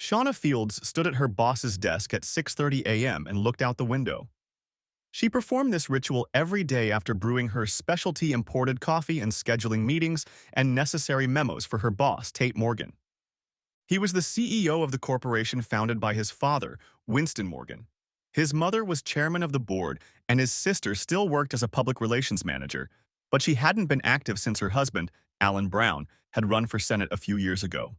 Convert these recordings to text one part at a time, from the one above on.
Shauna Fields stood at her boss's desk at 6:30 a.m. and looked out the window. She performed this ritual every day after brewing her specialty imported coffee and scheduling meetings and necessary memos for her boss, Tate Morgan. He was the CEO of the corporation founded by his father, Winston Morgan. His mother was chairman of the board, and his sister still worked as a public relations manager, but she hadn't been active since her husband, Alan Brown, had run for Senate a few years ago.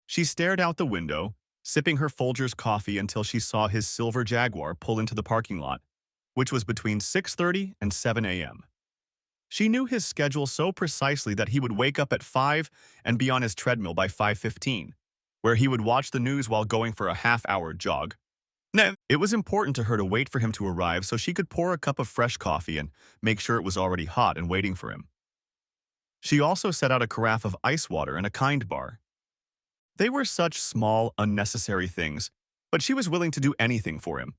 She stared out the window, sipping her Folgers coffee until she saw his silver Jaguar pull into the parking lot, which was between 6:30 and 7 a.m. She knew his schedule so precisely that he would wake up at 5 and be on his treadmill by 5:15, where he would watch the news while going for a half-hour jog. No, it was important to her to wait for him to arrive so she could pour a cup of fresh coffee and make sure it was already hot and waiting for him. She also set out a carafe of ice water and a Kind bar. They were such small, unnecessary things, but she was willing to do anything for him.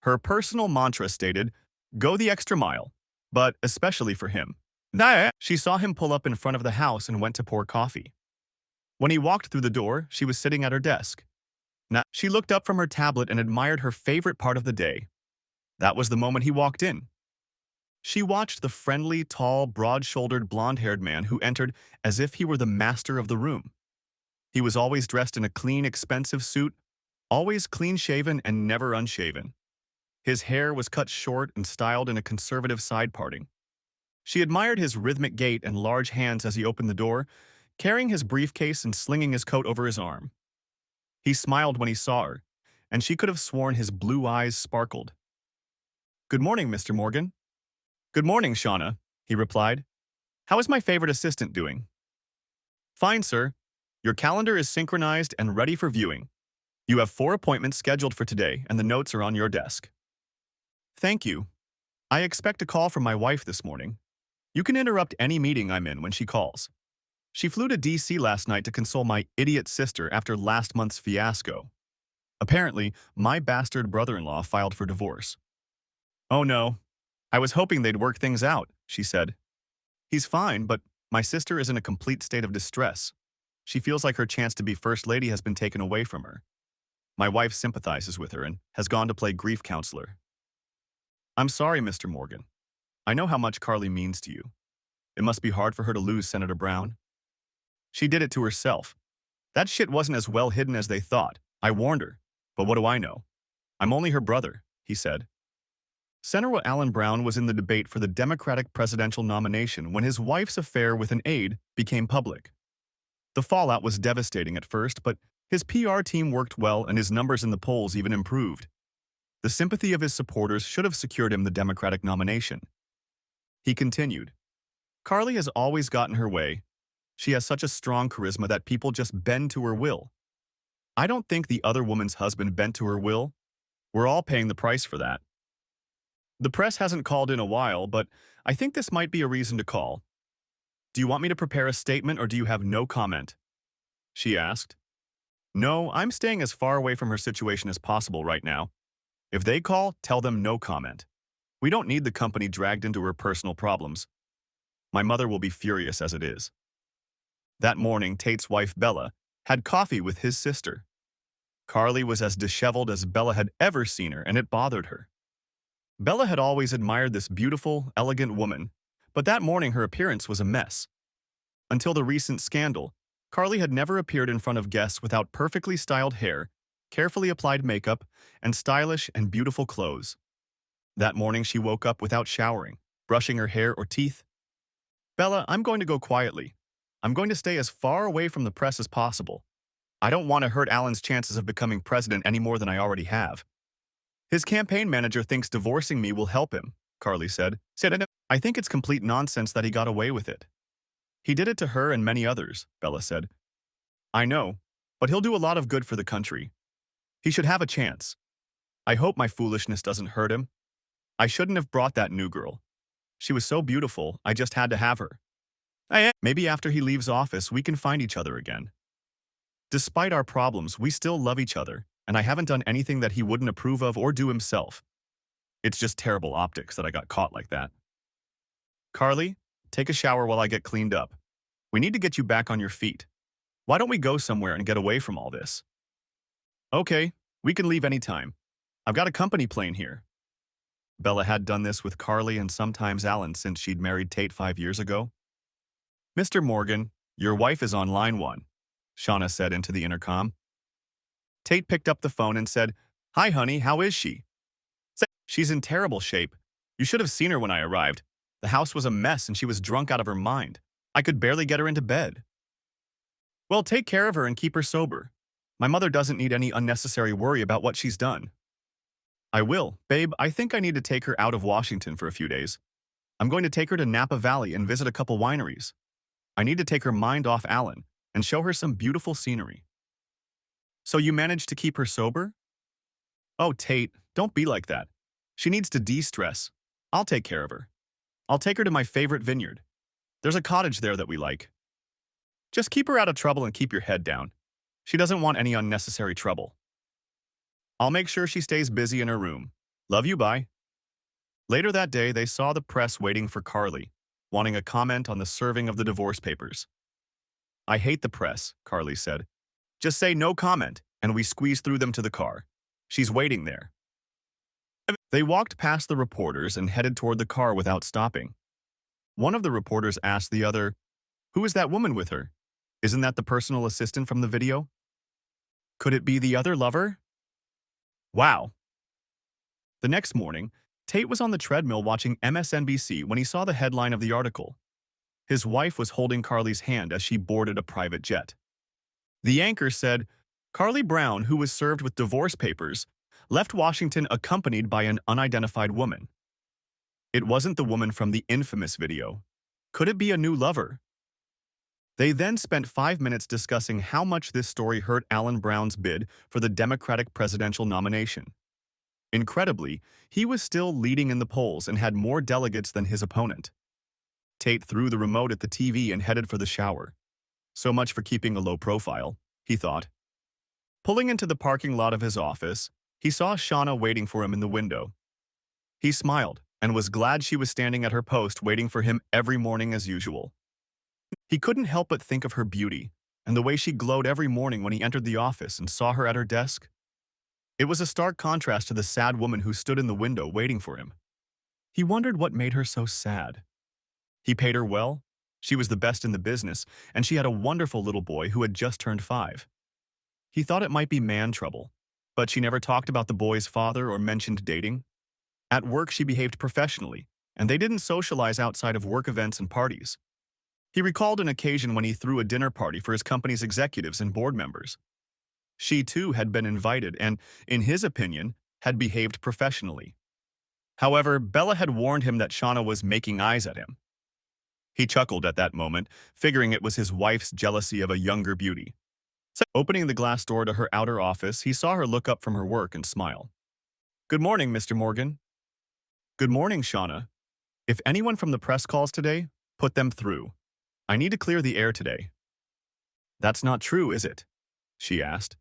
Her personal mantra stated, "Go the extra mile," but especially for him. She saw him pull up in front of the house and went to pour coffee. When he walked through the door, she was sitting at her desk. She looked up from her tablet and admired her favorite part of the day. That was the moment he walked in. She watched the friendly, tall, broad-shouldered, blonde-haired man who entered as if he were the master of the room. He was always dressed in a clean, expensive suit, always clean-shaven and never unshaven. His hair was cut short and styled in a conservative side parting. She admired his rhythmic gait and large hands as he opened the door, carrying his briefcase and slinging his coat over his arm. He smiled when he saw her, and she could have sworn his blue eyes sparkled. "Good morning, Mr. Morgan." "Good morning, Shauna," he replied. "How is my favorite assistant doing?" "Fine, sir. Your calendar is synchronized and ready for viewing. You have 4 appointments scheduled for today, and the notes are on your desk." "Thank you. I expect a call from my wife this morning. You can interrupt any meeting I'm in when she calls. She flew to D.C. last night to console my idiot sister after last month's fiasco. Apparently, my bastard brother-in-law filed for divorce." "Oh no. I was hoping they'd work things out," she said. "He's fine, but my sister is in a complete state of distress. She feels like her chance to be First Lady has been taken away from her. My wife sympathizes with her and has gone to play grief counselor." "I'm sorry, Mr. Morgan. I know how much Carly means to you. It must be hard for her to lose Senator Brown." "She did it to herself. That shit wasn't as well hidden as they thought. I warned her. But what do I know? I'm only her brother," he said. Senator Alan Brown was in the debate for the Democratic presidential nomination when his wife's affair with an aide became public. The fallout was devastating at first, but his PR team worked well and his numbers in the polls even improved. The sympathy of his supporters should have secured him the Democratic nomination. He continued, "Carly has always gotten her way. She has such a strong charisma that people just bend to her will. I don't think the other woman's husband bent to her will. We're all paying the price for that. The press hasn't called in a while, but I think this might be a reason to call. Do you want me to prepare a statement or do you have no comment?" she asked. "No, I'm staying as far away from her situation as possible right now. If they call, tell them no comment. We don't need the company dragged into her personal problems. My mother will be furious as it is." That morning, Tate's wife, Bella, had coffee with his sister. Carly was as disheveled as Bella had ever seen her, and it bothered her. Bella had always admired this beautiful, elegant woman, but that morning her appearance was a mess. Until the recent scandal, Carly had never appeared in front of guests without perfectly styled hair, carefully applied makeup, and stylish and beautiful clothes. That morning she woke up without showering, brushing her hair or teeth. "Bella, I'm going to go quietly. I'm going to stay as far away from the press as possible. I don't want to hurt Alan's chances of becoming president any more than I already have. His campaign manager thinks divorcing me will help him," Carly said. "I think it's complete nonsense that he got away with it. He did it to her and many others," Bella said. "I know, but he'll do a lot of good for the country. He should have a chance. I hope my foolishness doesn't hurt him. I shouldn't have brought that new girl. She was so beautiful, I just had to have her. Maybe after he leaves office, we can find each other again. Despite our problems, we still love each other, and I haven't done anything that he wouldn't approve of or do himself. It's just terrible optics that I got caught like that. Carly, take a shower while I get cleaned up. We need to get you back on your feet. Why don't we go somewhere and get away from all this?" Okay, we can leave anytime. I've got a company plane here. Bella had done this with Carly and sometimes Alan since she'd married Tate 5 years ago. Mr. Morgan, your wife is on line one, Shauna said into the intercom. Tate picked up the phone and said, Hi, honey, how is she? She's in terrible shape. You should have seen her when I arrived. The house was a mess and she was drunk out of her mind. I could barely get her into bed. Well, take care of her and keep her sober. My mother doesn't need any unnecessary worry about what she's done. I will. Babe, I think I need to take her out of Washington for a few days. I'm going to take her to Napa Valley and visit a couple wineries. I need to take her mind off Alan and show her some beautiful scenery. So you managed to keep her sober? Oh, Tate, don't be like that. She needs to de-stress. I'll take care of her. I'll take her to my favorite vineyard. There's a cottage there that we like. Just keep her out of trouble and keep your head down. She doesn't want any unnecessary trouble. I'll make sure she stays busy in her room. Love you, bye. Later that day, they saw the press waiting for Carly, wanting a comment on the serving of the divorce papers. I hate the press, Carly said. Just say no comment, and we squeeze through them to the car. She's waiting there. They walked past the reporters and headed toward the car without stopping. One of the reporters asked the other, Who is that woman with her? Isn't that the personal assistant from the video? Could it be the other lover? Wow. The next morning, Tate was on the treadmill watching MSNBC when he saw the headline of the article. His wife was holding Carly's hand as she boarded a private jet. The anchor said, Carly Brown, who was served with divorce papers, left Washington accompanied by an unidentified woman. It wasn't the woman from the infamous video. Could it be a new lover? They then spent 5 minutes discussing how much this story hurt Alan Brown's bid for the Democratic presidential nomination. Incredibly, he was still leading in the polls and had more delegates than his opponent. Tate threw the remote at the TV and headed for the shower. So much for keeping a low profile, he thought. Pulling into the parking lot of his office, he saw Shauna waiting for him in the window. He smiled and was glad she was standing at her post waiting for him every morning as usual. He couldn't help but think of her beauty and the way she glowed every morning when he entered the office and saw her at her desk. It was a stark contrast to the sad woman who stood in the window waiting for him. He wondered what made her so sad. He paid her well, she was the best in the business, and she had a wonderful little boy who had just turned 5. He thought it might be man trouble, but she never talked about the boy's father or mentioned dating. At work, she behaved professionally, and they didn't socialize outside of work events and parties. He recalled an occasion when he threw a dinner party for his company's executives and board members. She, too, had been invited and, in his opinion, had behaved professionally. However, Bella had warned him that Shauna was making eyes at him. He chuckled at that moment, figuring it was his wife's jealousy of a younger beauty. So, opening the glass door to her outer office, he saw her look up from her work and smile. Good morning, Mr. Morgan. Good morning, Shauna. If anyone from the press calls today, put them through. I need to clear the air today. That's not true, is it? She asked.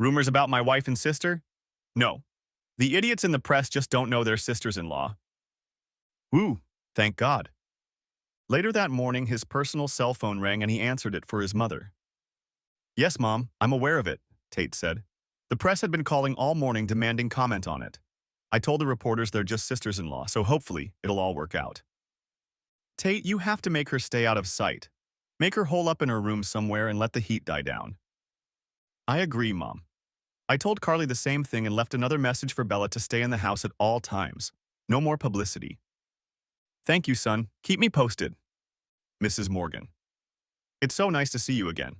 Rumors about my wife and sister? No. The idiots in the press just don't know their sisters-in-law. Woo, thank God. Later that morning, his personal cell phone rang and he answered it for his mother. Yes, Mom, I'm aware of it, Tate said. The press had been calling all morning demanding comment on it. I told the reporters they're just sisters-in-law, so hopefully it'll all work out. Tate, you have to make her stay out of sight. Make her hole up in her room somewhere and let the heat die down. I agree, Mom. I told Carly the same thing and left another message for Bella to stay in the house at all times. No more publicity. Thank you, son. Keep me posted. Mrs. Morgan. It's so nice to see you again.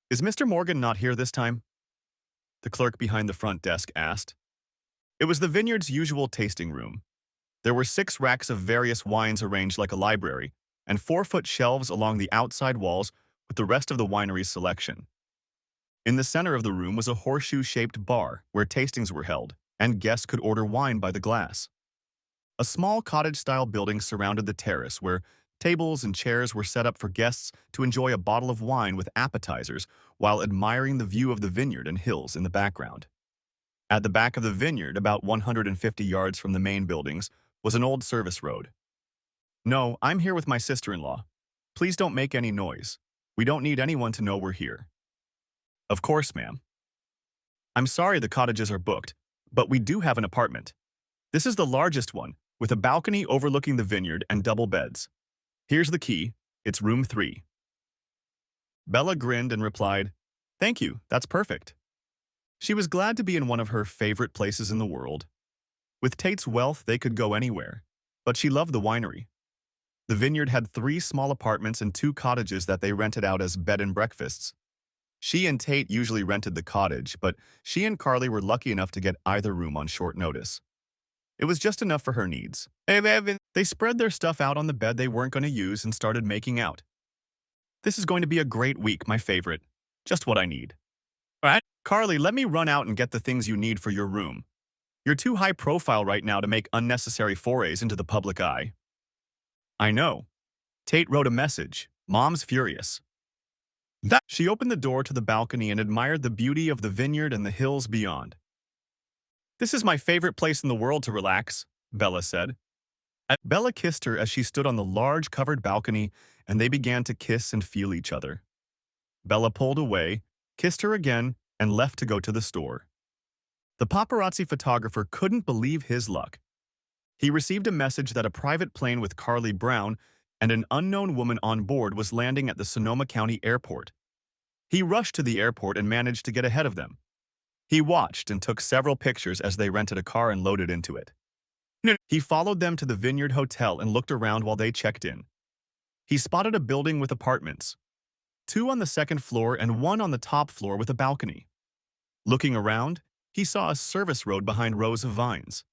Is Mr. Morgan not here this time? The clerk behind the front desk asked. It was the vineyard's usual tasting room. There were 6 racks of various wines arranged like a library, and 4-foot shelves along the outside walls with the rest of the winery's selection. In the center of the room was a horseshoe-shaped bar where tastings were held, and guests could order wine by the glass. A small cottage-style building surrounded the terrace where tables and chairs were set up for guests to enjoy a bottle of wine with appetizers while admiring the view of the vineyard and hills in the background. At the back of the vineyard, about 150 yards from the main buildings, was an old service road. No, I'm here with my sister-in-law. Please don't make any noise. We don't need anyone to know we're here. Of course, ma'am. I'm sorry the cottages are booked, but we do have an apartment. This is the largest one, with a balcony overlooking the vineyard and double beds. Here's the key. It's room 3. Bella grinned and replied, "Thank you, that's perfect." She was glad to be in one of her favorite places in the world. With Tate's wealth, they could go anywhere. But she loved the winery. The vineyard had 3 small apartments and 2 cottages that they rented out as bed and breakfasts. She and Tate usually rented the cottage, but she and Carly were lucky enough to get either room on short notice. It was just enough for her needs. They spread their stuff out on the bed they weren't going to use and started making out. "This is going to be a great week, my favorite. Just what I need." "All right, Carly, let me run out and get the things you need for your room. You're too high profile right now to make unnecessary forays into the public eye." "I know." Tate wrote a message. "Mom's furious." She opened the door to the balcony and admired the beauty of the vineyard and the hills beyond. "This is my favorite place in the world to relax," Bella said. Bella kissed her as she stood on the large covered balcony, and they began to kiss and feel each other. Bella pulled away, kissed her again, and left to go to the store. The paparazzi photographer couldn't believe his luck. He received a message that a private plane with Carly Brown and an unknown woman on board was landing at the Sonoma County Airport. He rushed to the airport and managed to get ahead of them. He watched and took several pictures as they rented a car and loaded into it. He followed them to the Vineyard Hotel and looked around while they checked in. He spotted a building with apartments, 2 on the second floor and 1 on the top floor with a balcony. Looking around, he saw a service road behind rows of vines.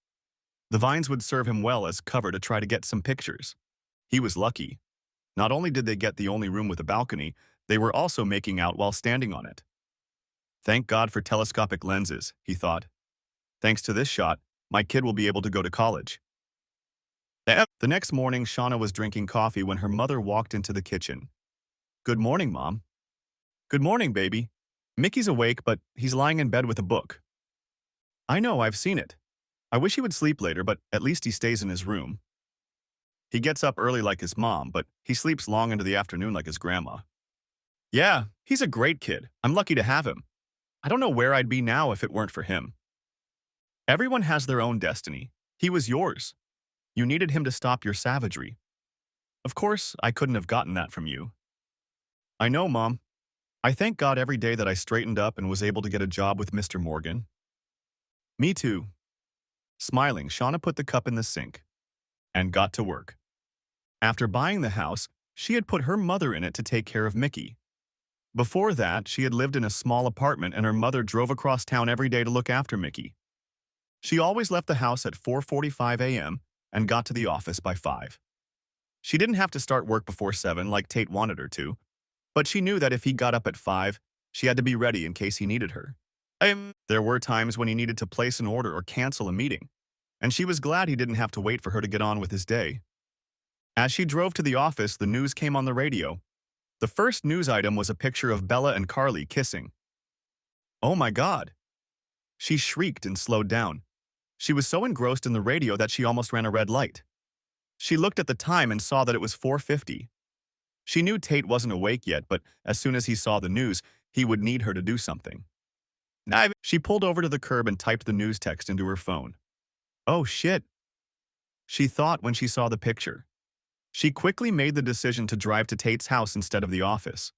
The vines would serve him well as cover to try to get some pictures. He was lucky. Not only did they get the only room with a balcony, they were also making out while standing on it. "Thank God for telescopic lenses," he thought. "Thanks to this shot, my kid will be able to go to college." The next morning, Shauna was drinking coffee when her mother walked into the kitchen. "Good morning, Mom." "Good morning, baby. Mickey's awake, but he's lying in bed with a book." "I know, I've seen it. I wish he would sleep later, but at least he stays in his room. He gets up early like his mom, but he sleeps long into the afternoon like his grandma." "Yeah, he's a great kid. I'm lucky to have him. I don't know where I'd be now if it weren't for him." "Everyone has their own destiny. He was yours. You needed him to stop your savagery. Of course, I couldn't have gotten that from you." "I know, Mom. I thank God every day that I straightened up and was able to get a job with Mr. Morgan." "Me too." Smiling, Shauna put the cup in the sink and got to work. After buying the house, she had put her mother in it to take care of Mickey. Before that, she had lived in a small apartment and her mother drove across town every day to look after Mickey. She always left the house at 4:45 a.m. and got to the office by 5. She didn't have to start work before 7 like Tate wanted her to, but she knew that if he got up at 5, she had to be ready in case he needed her. There were times when he needed to place an order or cancel a meeting, and she was glad he didn't have to wait for her to get on with his day. As she drove to the office, the news came on the radio. The first news item was a picture of Bella and Carly kissing. "Oh my God!" She shrieked and slowed down. She was so engrossed in the radio that she almost ran a red light. She looked at the time and saw that it was 4:50. She knew Tate wasn't awake yet, but as soon as he saw the news, he would need her to do something. She pulled over to the curb and typed the news text into her phone. "Oh shit," she thought when she saw the picture. She quickly made the decision to drive to Tate's house instead of the office.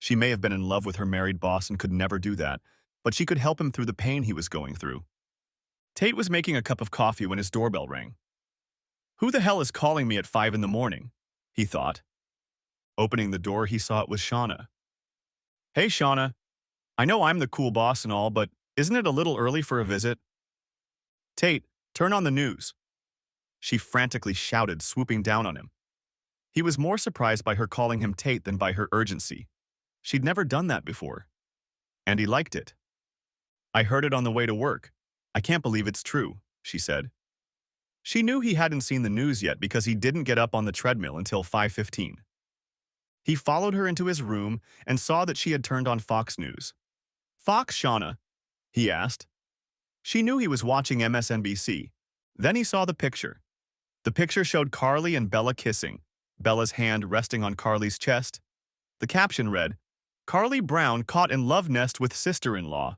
She may have been in love with her married boss and could never do that, but she could help him through the pain he was going through. Tate was making a cup of coffee when his doorbell rang. "Who the hell is calling me at 5 in the morning?" he thought. Opening the door, he saw it was Shauna. "Hey, Shauna. I know I'm the cool boss and all, but isn't it a little early for a visit?" "Tate, turn on the news," she frantically shouted, swooping down on him. He was more surprised by her calling him Tate than by her urgency. She'd never done that before. And he liked it. "I heard it on the way to work. I can't believe it's true," she said. She knew he hadn't seen the news yet because he didn't get up on the treadmill until 5:15. He followed her into his room and saw that she had turned on Fox News. "Fox, Shauna?" he asked. She knew he was watching MSNBC. Then he saw the picture. The picture showed Carly and Bella kissing, Bella's hand resting on Carly's chest. The caption read, "Carly Brown caught in love nest with sister-in-law."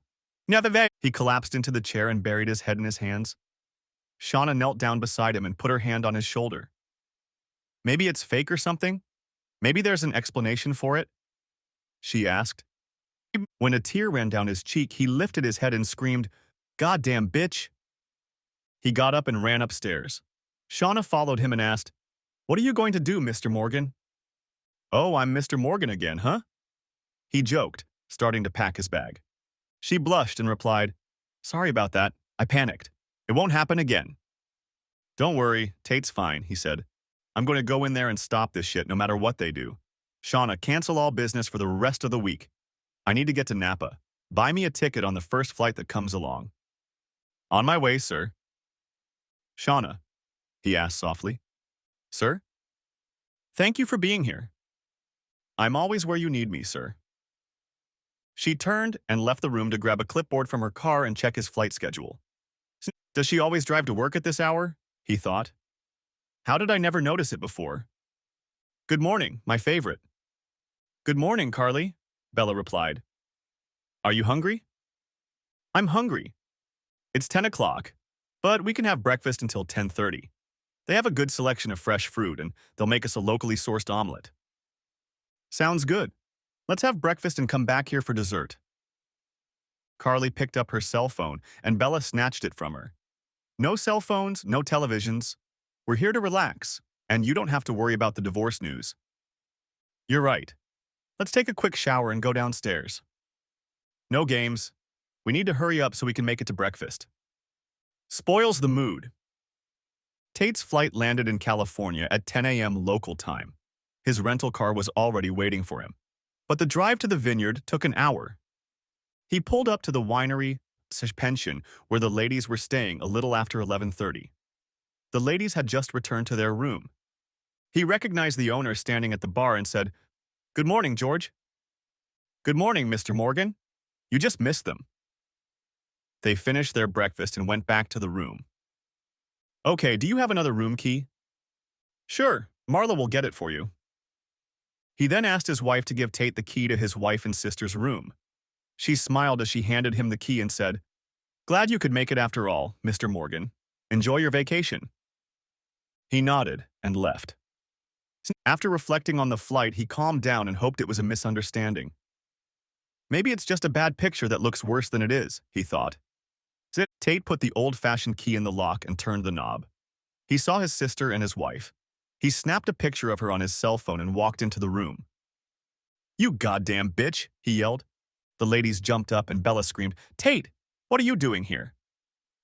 He collapsed into the chair and buried his head in his hands. Shauna knelt down beside him and put her hand on his shoulder. Maybe it's fake or something? Maybe there's an explanation for it? She asked. When a tear ran down his cheek, he lifted his head and screamed, "Goddamn bitch!" He got up and ran upstairs. Shauna followed him and asked, "What are you going to do, Mr. Morgan?" "Oh, I'm Mr. Morgan again, huh?" He joked, starting to pack his bag. She blushed and replied, "Sorry about that. I panicked. It won't happen again." "Don't worry, Tate's fine," he said. "I'm going to go in there and stop this shit no matter what they do. Shauna, cancel all business for the rest of the week. I need to get to Napa. Buy me a ticket on the first flight that comes along." "On my way, sir." "Shauna," he asked softly. "Sir?" "Thank you for being here." "I'm always where you need me, sir." She turned and left the room to grab a clipboard from her car and check his flight schedule. Does she always drive to work at this hour? He thought. How did I never notice it before? Good morning, my favorite. Good morning, Carly, Bella replied. Are you hungry? I'm hungry. It's 10 o'clock, but we can have breakfast until 10:30. They have a good selection of fresh fruit, and they'll make us a locally sourced omelet. Sounds good. Let's have breakfast and come back here for dessert. Carly picked up her cell phone, and Bella snatched it from her. No cell phones, no televisions. We're here to relax, and you don't have to worry about the divorce news. You're right. Let's take a quick shower and go downstairs. No games. We need to hurry up so we can make it to breakfast. Spoils the mood. Tate's flight landed in California at 10 a.m. local time. His rental car was already waiting for him, but the drive to the vineyard took an hour. He pulled up to the winery/pension where the ladies were staying a little after 11:30. The ladies had just returned to their room. He recognized the owner standing at the bar and said, "Good morning, George." "Good morning, Mr. Morgan. You just missed them." They finished their breakfast and went back to the room. "Okay, do you have another room key?" "Sure, Marla will get it for you." He then asked his wife to give Tate the key to his wife and sister's room. She smiled as she handed him the key and said, "Glad you could make it after all, Mr. Morgan. Enjoy your vacation." He nodded and left. After reflecting on the flight, he calmed down and hoped it was a misunderstanding. Maybe it's just a bad picture that looks worse than it is, he thought. Tate put the old-fashioned key in the lock and turned the knob. He saw his sister and his wife. He snapped a picture of her on his cell phone and walked into the room. "You goddamn bitch," he yelled. The ladies jumped up and Bella screamed, "Tate, what are you doing here?"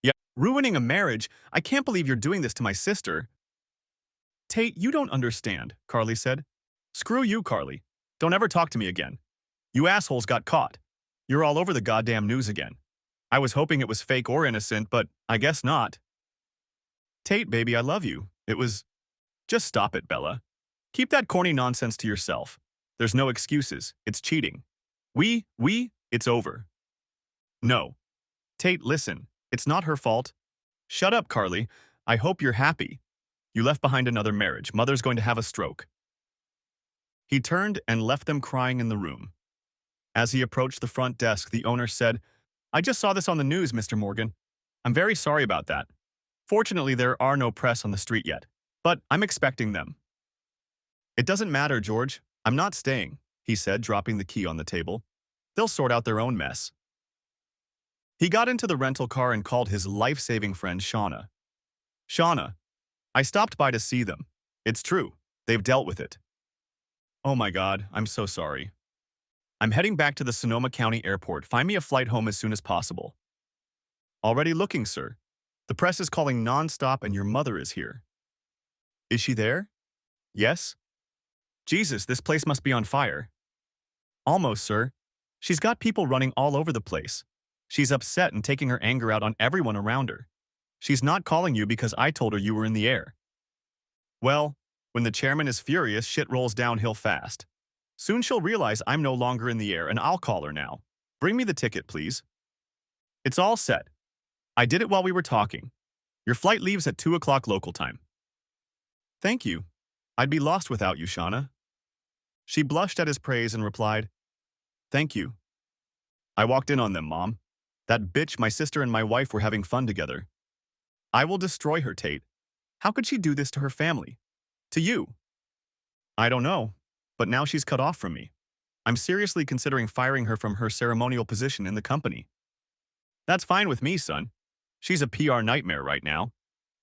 "Yeah, ruining a marriage. I can't believe you're doing this to my sister." "Tate, you don't understand," Carly said. "Screw you, Carly. Don't ever talk to me again. You assholes got caught. You're all over the goddamn news again. I was hoping it was fake or innocent, but I guess not." "Tate, baby, I love you. It was—" "Just stop it, Bella. Keep that corny nonsense to yourself. There's no excuses. It's cheating. It's over." "No. Tate, listen. It's not her fault." "Shut up, Carly. I hope you're happy. You left behind another marriage. Mother's going to have a stroke." He turned and left them crying in the room. As he approached the front desk, the owner said, "I just saw this on the news, Mr. Morgan. I'm very sorry about that. Fortunately, there are no press on the street yet, but I'm expecting them." "It doesn't matter, George. I'm not staying," he said, dropping the key on the table. "They'll sort out their own mess." He got into the rental car and called his life-saving friend Shauna. "Shauna, I stopped by to see them. It's true. They've dealt with it." "Oh my God, I'm so sorry. I'm heading back to the Sonoma County Airport. Find me a flight home as soon as possible." "Already looking, sir. The press is calling non-stop and your mother is here." "Is she there?" "Yes." "Jesus, this place must be on fire." "Almost, sir. She's got people running all over the place. She's upset and taking her anger out on everyone around her. She's not calling you because I told her you were in the air." "Well, when the chairman is furious, shit rolls downhill fast. Soon she'll realize I'm no longer in the air and I'll call her now. Bring me the ticket, please." "It's all set. I did it while we were talking. Your flight leaves at 2 o'clock local time." "Thank you. I'd be lost without you, Shauna." She blushed at his praise and replied, "Thank you. I walked in on them, Mom. That bitch, my sister and my wife were having fun together. I will destroy her, Tate. How could she do this to her family? To you? I don't know, but now she's cut off from me. I'm seriously considering firing her from her ceremonial position in the company. That's fine with me, son. She's a PR nightmare right now.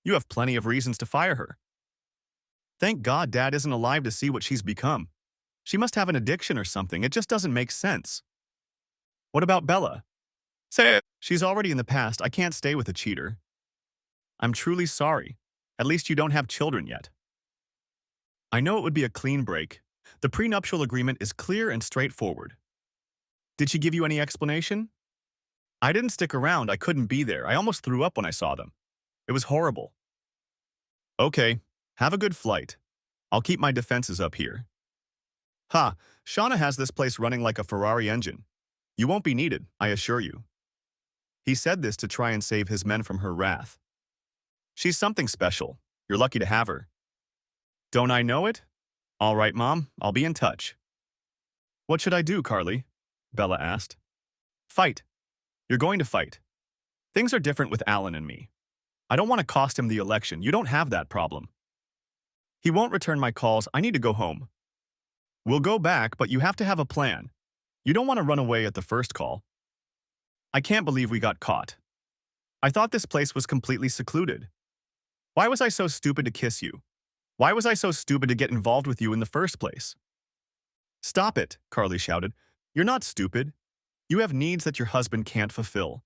You have plenty of reasons to fire her. Thank God Dad isn't alive to see what she's become. She must have an addiction or something. It just doesn't make sense. What about Bella? Say it. She's already in the past. I can't stay with a cheater. I'm truly sorry. At least you don't have children yet. I know it would be a clean break. The prenuptial agreement is clear and straightforward. Did she give you any explanation? I didn't stick around. I couldn't be there. I almost threw up when I saw them. It was horrible. Okay, have a good flight. I'll keep my defenses up here. Ha, Shauna has this place running like a Ferrari engine. You won't be needed, I assure you. He said this to try and save his men from her wrath. She's something special. You're lucky to have her. Don't I know it? All right, Mom, I'll be in touch. What should I do, Carly? Bella asked. Fight. You're going to fight. Things are different with Alan and me. I don't want to cost him the election. You don't have that problem. He won't return my calls. I need to go home. We'll go back, but you have to have a plan. You don't want to run away at the first call. I can't believe we got caught. I thought this place was completely secluded. Why was I so stupid to kiss you? Why was I so stupid to get involved with you in the first place? Stop it, Carly shouted. You're not stupid. You have needs that your husband can't fulfill.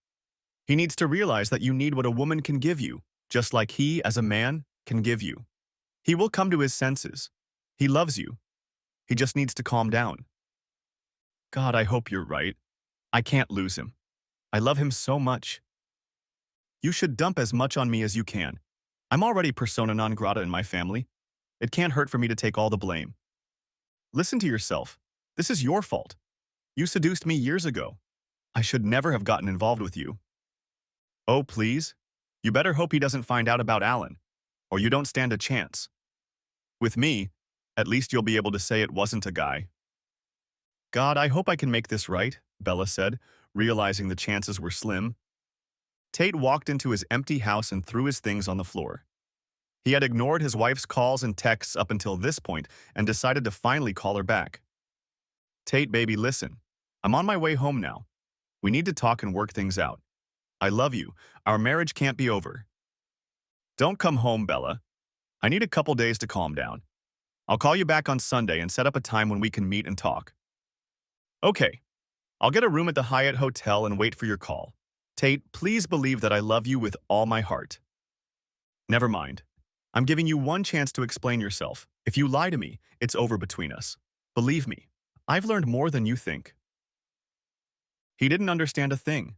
He needs to realize that you need what a woman can give you, just like he, as a man, can give you. He will come to his senses. He loves you. He just needs to calm down. God, I hope you're right. I can't lose him. I love him so much. You should dump as much on me as you can. I'm already persona non grata in my family. It can't hurt for me to take all the blame. Listen to yourself. This is your fault. You seduced me years ago. I should never have gotten involved with you. Oh, please? You better hope he doesn't find out about Alan, or you don't stand a chance. With me, at least you'll be able to say it wasn't a guy. God, I hope I can make this right, Bella said, realizing the chances were slim. Tate walked into his empty house and threw his things on the floor. He had ignored his wife's calls and texts up until this point and decided to finally call her back. Tate, baby, listen. I'm on my way home now. We need to talk and work things out. I love you. Our marriage can't be over. Don't come home, Bella. I need a couple days to calm down. I'll call you back on Sunday and set up a time when we can meet and talk. Okay. I'll get a room at the Hyatt Hotel and wait for your call. Tate, please believe that I love you with all my heart. Never mind. I'm giving you one chance to explain yourself. If you lie to me, it's over between us. Believe me, I've learned more than you think. He didn't understand a thing.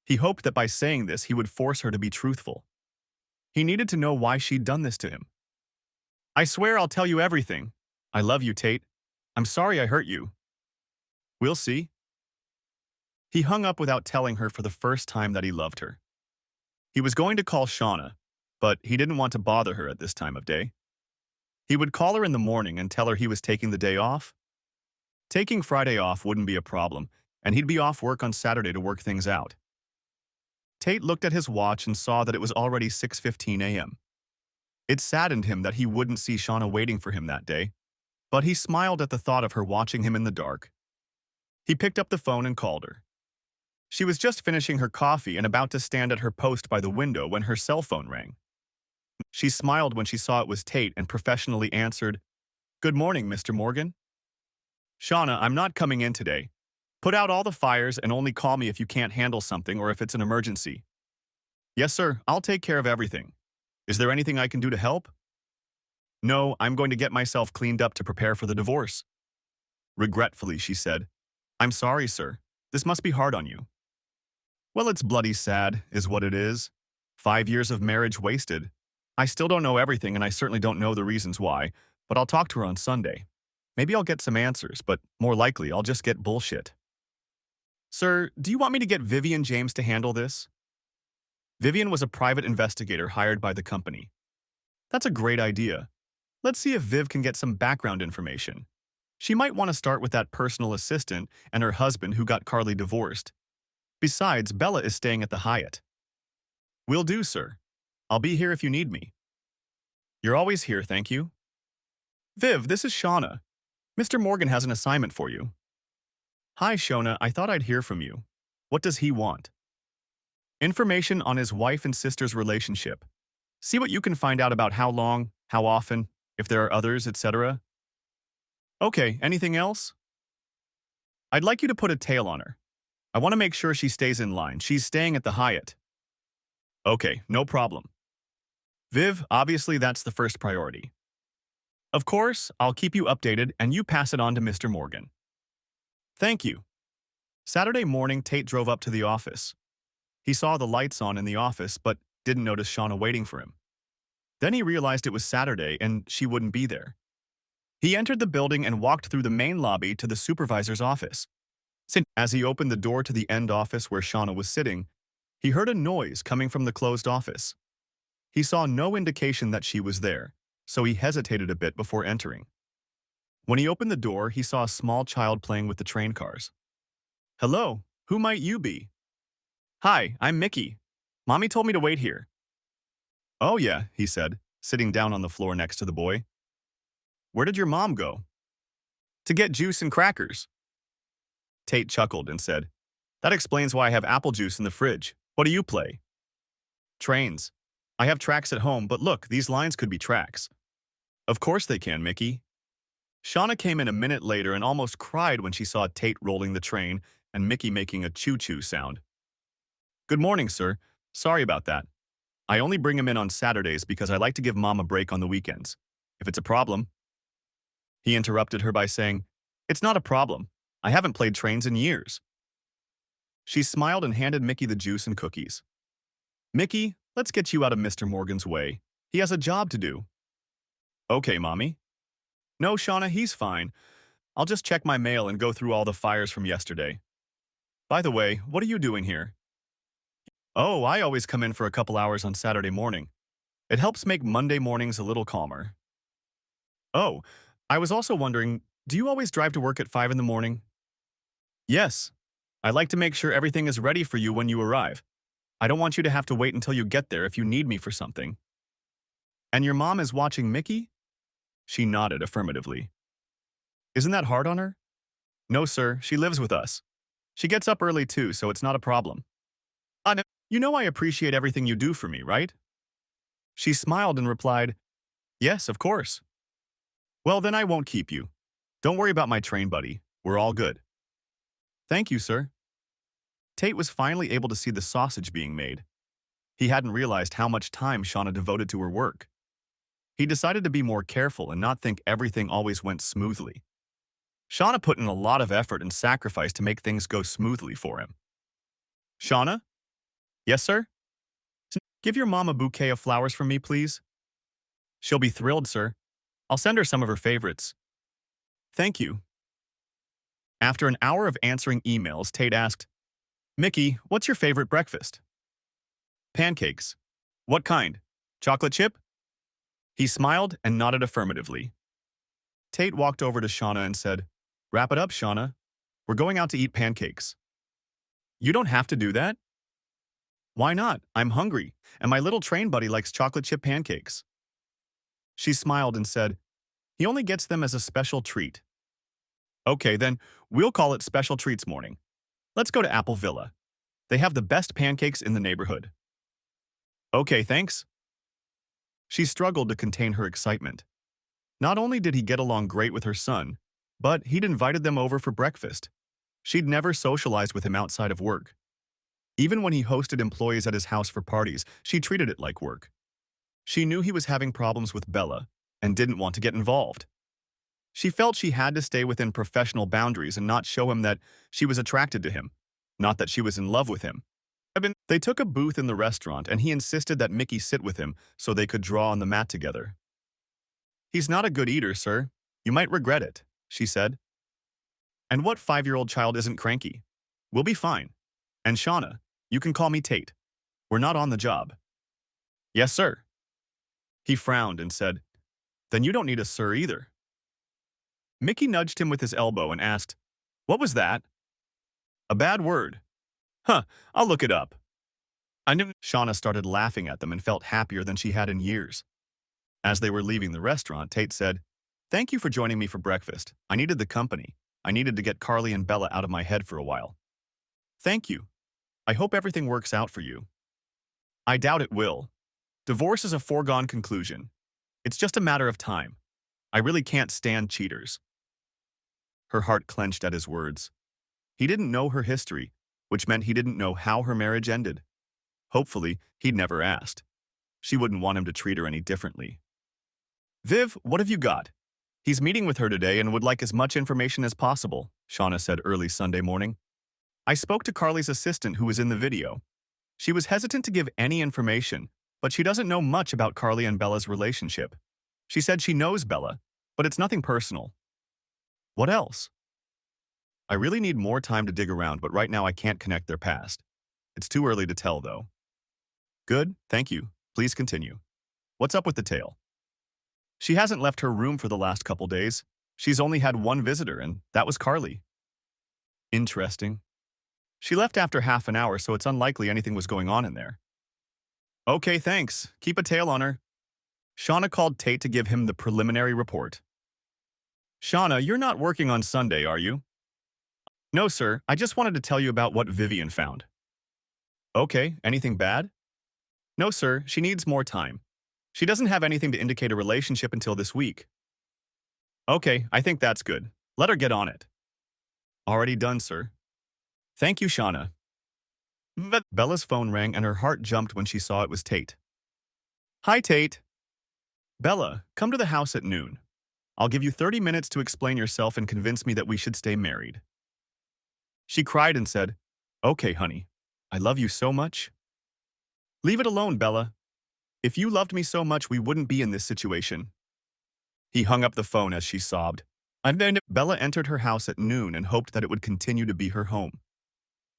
He hoped that by saying this, he would force her to be truthful. He needed to know why she'd done this to him. I swear I'll tell you everything. I love you, Tate. I'm sorry I hurt you. We'll see. He hung up without telling her for the first time that he loved her. He was going to call Shauna, but he didn't want to bother her at this time of day. He would call her in the morning and tell her he was taking the day off. Taking Friday off wouldn't be a problem, and he'd be off work on Saturday to work things out. Tate looked at his watch and saw that it was already 6:15 a.m. It saddened him that he wouldn't see Shauna waiting for him that day, but he smiled at the thought of her watching him in the dark. He picked up the phone and called her. She was just finishing her coffee and about to stand at her post by the window when her cell phone rang. She smiled when she saw it was Tate and professionally answered, "Good morning, Mr. Morgan." "Shauna, I'm not coming in today. Put out all the fires and only call me if you can't handle something or if it's an emergency." "Yes, sir. I'll take care of everything. Is there anything I can do to help?" "No, I'm going to get myself cleaned up to prepare for the divorce." Regretfully, she said, "I'm sorry, sir. This must be hard on you." "Well, it's bloody sad, is what it is. 5 years of marriage wasted. I still don't know everything and I certainly don't know the reasons why, but I'll talk to her on Sunday. Maybe I'll get some answers, but more likely I'll just get bullshit." "Sir, do you want me to get Vivian James to handle this?" Vivian was a private investigator hired by the company. "That's a great idea. Let's see if Viv can get some background information. She might want to start with that personal assistant and her husband who got Carly divorced. Besides, Bella is staying at the Hyatt. Will do, sir. I'll be here if you need me. You're always here, thank you. Viv, this is Shauna. Mr. Morgan has an assignment for you. Hi, Shona, I thought I'd hear from you. What does he want? Information on his wife and sister's relationship. See what you can find out about how long, how often, if there are others, etc. Okay, anything else? I'd like you to put a tail on her. I want to make sure she stays in line. She's staying at the Hyatt. Okay, no problem. Viv, obviously that's the first priority. Of course, I'll keep you updated and you pass it on to Mr. Morgan. Thank you. Saturday morning, Tate drove up to the office. He saw the lights on in the office, but didn't notice Shauna waiting for him. Then he realized it was Saturday and she wouldn't be there. He entered the building and walked through the main lobby to the supervisor's office. As he opened the door to the end office where Shauna was sitting, he heard a noise coming from the closed office. He saw no indication that she was there, so he hesitated a bit before entering. When he opened the door, he saw a small child playing with the train cars. Hello, who might you be? Hi, I'm Mickey. Mommy told me to wait here. Oh yeah, he said, sitting down on the floor next to the boy. Where did your mom go? To get juice and crackers. Tate chuckled and said, That explains why I have apple juice in the fridge. What do you play? Trains. I have tracks at home, but look, these lines could be tracks. Of course they can, Mickey. Shauna came in a minute later and almost cried when she saw Tate rolling the train and Mickey making a choo-choo sound. Good morning, sir. Sorry about that. I only bring him in on Saturdays because I like to give Mom a break on the weekends. If it's a problem. He interrupted her by saying, It's not a problem. I haven't played trains in years. She smiled and handed Mickey the juice and cookies. Mickey, let's get you out of Mr. Morgan's way. He has a job to do. Okay, Mommy. No, Shauna, he's fine. I'll just check my mail and go through all the fires from yesterday. By the way, what are you doing here? Oh, I always come in for a couple hours on Saturday morning. It helps make Monday mornings a little calmer. Oh, I was also wondering, do you always drive to work at 5 in the morning? Yes. I like to make sure everything is ready for you when you arrive. I don't want you to have to wait until you get there if you need me for something. And your mom is watching Mickey? She nodded affirmatively. Isn't that hard on her? No, sir, she lives with us. She gets up early too, so it's not a problem. You know I appreciate everything you do for me, right? She smiled and replied, Yes, of course. Well, then I won't keep you. Don't worry about my train buddy. We're all good. Thank you, sir. Tate was finally able to see the sausage being made. He hadn't realized how much time Shauna devoted to her work. He decided to be more careful and not think everything always went smoothly. Shauna put in a lot of effort and sacrifice to make things go smoothly for him. Shauna? Yes, sir? Give your mom a bouquet of flowers from me, please. She'll be thrilled, sir. I'll send her some of her favorites. Thank you. After an hour of answering emails, Tate asked, Mickey, what's your favorite breakfast? Pancakes. What kind? Chocolate chip? He smiled and nodded affirmatively. Tate walked over to Shauna and said, Wrap it up, Shauna. We're going out to eat pancakes. You don't have to do that. Why not? I'm hungry, and my little train buddy likes chocolate chip pancakes. She smiled and said, He only gets them as a special treat. Okay, then we'll call it Special Treats Morning. Let's go to Apple Villa. They have the best pancakes in the neighborhood. Okay, thanks. She struggled to contain her excitement. Not only did he get along great with her son, but he'd invited them over for breakfast. She'd never socialized with him outside of work. Even when he hosted employees at his house for parties, she treated it like work. She knew he was having problems with Bella and didn't want to get involved. She felt she had to stay within professional boundaries and not show him that she was attracted to him, not that she was in love with him. They took a booth in the restaurant and he insisted that Mickey sit with him so they could draw on the mat together. He's not a good eater, sir. You might regret it, she said. And what 5-year-old child isn't cranky? We'll be fine. And Shauna, you can call me Tate. We're not on the job. Yes, sir. He frowned and said, Then you don't need a sir either. Mickey nudged him with his elbow and asked, What was that? A bad word. Huh, I'll look it up. I knew. Shauna started laughing at them and felt happier than she had in years. As they were leaving the restaurant, Tate said, "Thank you for joining me for breakfast. I needed the company. I needed to get Carly and Bella out of my head for a while. Thank you. I hope everything works out for you." "I doubt it will. Divorce is a foregone conclusion. It's just a matter of time. I really can't stand cheaters." Her heart clenched at his words. He didn't know her history, which meant he didn't know how her marriage ended. Hopefully, he'd never asked. She wouldn't want him to treat her any differently. "Viv, what have you got?" "He's meeting with her today and would like as much information as possible," Shauna said early Sunday morning. "I spoke to Carly's assistant who was in the video. She was hesitant to give any information, but she doesn't know much about Carly and Bella's relationship. She said she knows Bella, but it's nothing personal." "What else?" "I really need more time to dig around, but right now I can't connect their past. It's too early to tell, though." "Good, thank you. Please continue. What's up with the tale?" "She hasn't left her room for the last couple days. She's only had one visitor, and that was Carly." "Interesting. She left after half an hour, so it's unlikely anything was going on in there." "Okay, thanks. Keep a tail on her." Shauna called Tate to give him the preliminary report. "Shauna, you're not working on Sunday, are you?" "No, sir. I just wanted to tell you about what Vivian found." "Okay, anything bad?" "No, sir. She needs more time. She doesn't have anything to indicate a relationship until this week." "Okay, I think that's good. Let her get on it." "Already done, sir." "Thank you, Shauna." But Bella's phone rang and her heart jumped when she saw it was Tate. "Hi, Tate." "Bella, come to the house at noon. I'll give you 30 minutes to explain yourself and convince me that we should stay married." She cried and said, "Okay, honey. I love you so much." "Leave it alone, Bella. If you loved me so much, we wouldn't be in this situation." He hung up the phone as she sobbed. And then Bella entered her house at noon and hoped that it would continue to be her home.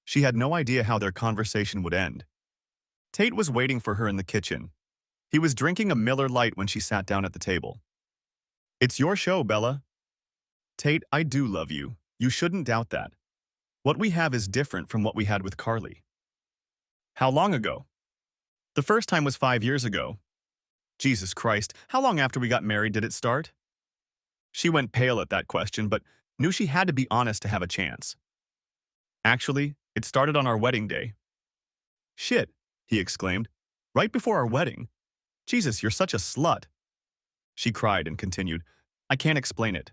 She had no idea how their conversation would end. Tate was waiting for her in the kitchen. He was drinking a Miller Lite when she sat down at the table. "It's your show, Bella." "Tate, I do love you. You shouldn't doubt that. What we have is different from what we had with Carly." "How long ago?" "The first time was 5 years ago." "Jesus Christ, how long after we got married did it start?" She went pale at that question, but knew she had to be honest to have a chance. "Actually, it started on our wedding day." "Shit," he exclaimed. "Right before our wedding? Jesus, you're such a slut." She cried and continued, "I can't explain it."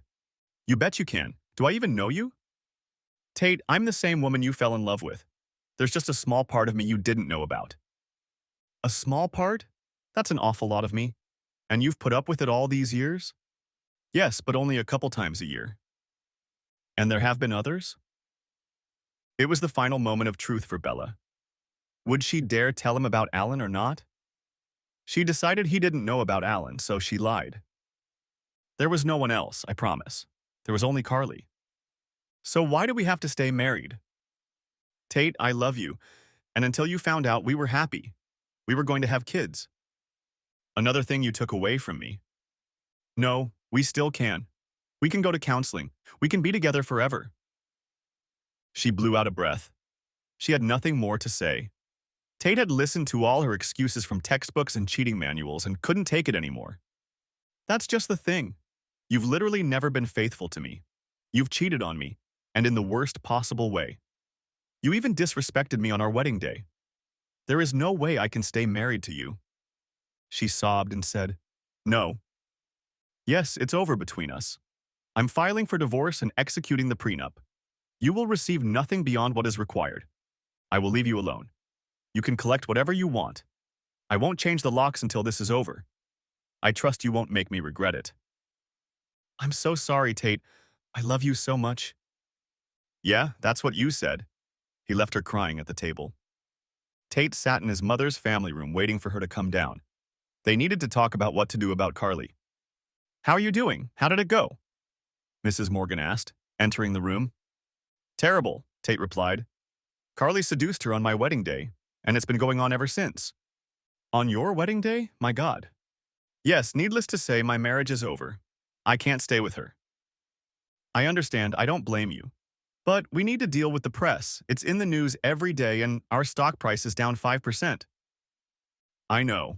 "You bet you can. Do I even know you?" "Tate, I'm the same woman you fell in love with. There's just a small part of me you didn't know about." "A small part? That's an awful lot of me. And you've put up with it all these years?" "Yes, but only a couple times a year." "And there have been others?" It was the final moment of truth for Bella. Would she dare tell him about Alan or not? She decided he didn't know about Alan, so she lied. "There was no one else, I promise. There was only Carly." "So why do we have to stay married?" "Tate, I love you, and until you found out, we were happy. We were going to have kids." "Another thing you took away from me." "No, we still can. We can go to counseling. We can be together forever." She blew out a breath. She had nothing more to say. Tate had listened to all her excuses from textbooks and cheating manuals and couldn't take it anymore. "That's just the thing. You've literally never been faithful to me. You've cheated on me, and in the worst possible way. You even disrespected me on our wedding day. There is no way I can stay married to you." She sobbed and said, "No. Yes, it's over between us. I'm filing for divorce and executing the prenup. You will receive nothing beyond what is required. I will leave you alone. You can collect whatever you want. I won't change the locks until this is over. I trust you won't make me regret it." "I'm so sorry, Tate. I love you so much." "Yeah, that's what you said." He left her crying at the table. Tate sat in his mother's family room waiting for her to come down. They needed to talk about what to do about Carly. "How are you doing? How did it go?" Mrs. Morgan asked, entering the room. "Terrible," Tate replied. "Carly seduced her on my wedding day, and it's been going on ever since." "On your wedding day? My God." "Yes, needless to say, my marriage is over. I can't stay with her." "I understand, I don't blame you. But we need to deal with the press. It's in the news every day and our stock price is down 5%. I know.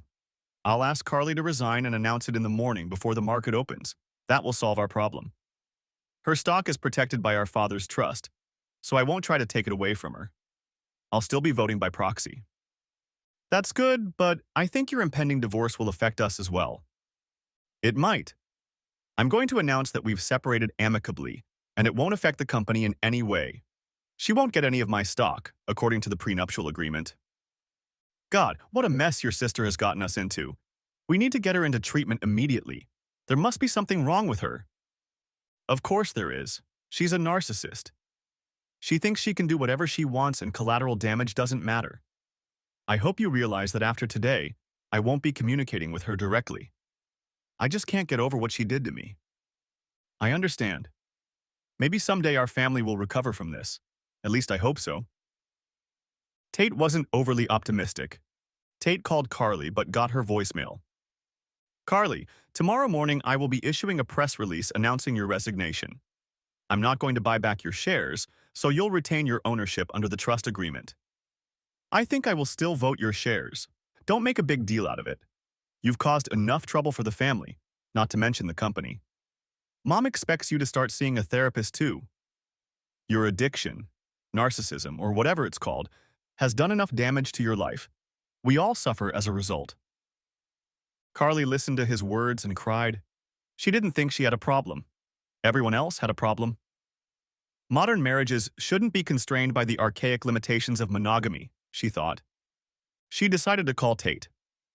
I'll ask Carly to resign and announce it in the morning before the market opens. That will solve our problem. Her stock is protected by our father's trust, so I won't try to take it away from her. I'll still be voting by proxy. That's good, but I think your impending divorce will affect us as well. It might. I'm going to announce that we've separated amicably, and it won't affect the company in any way. She won't get any of my stock, according to the prenuptial agreement. God, what a mess your sister has gotten us into. We need to get her into treatment immediately. There must be something wrong with her. Of course there is. She's a narcissist. She thinks she can do whatever she wants and collateral damage doesn't matter. I hope you realize that after today, I won't be communicating with her directly. I just can't get over what she did to me. I understand. Maybe someday our family will recover from this. At least I hope so. Tate wasn't overly optimistic. Tate called Carly but got her voicemail. Carly, tomorrow morning I will be issuing a press release announcing your resignation. I'm not going to buy back your shares, so you'll retain your ownership under the trust agreement. I think I will still vote your shares. Don't make a big deal out of it. You've caused enough trouble for the family, not to mention the company. Mom expects you to start seeing a therapist too. Your addiction, narcissism, or whatever it's called, has done enough damage to your life. We all suffer as a result. Carly listened to his words and cried. She didn't think she had a problem. Everyone else had a problem. Modern marriages shouldn't be constrained by the archaic limitations of monogamy, she thought. She decided to call Tate.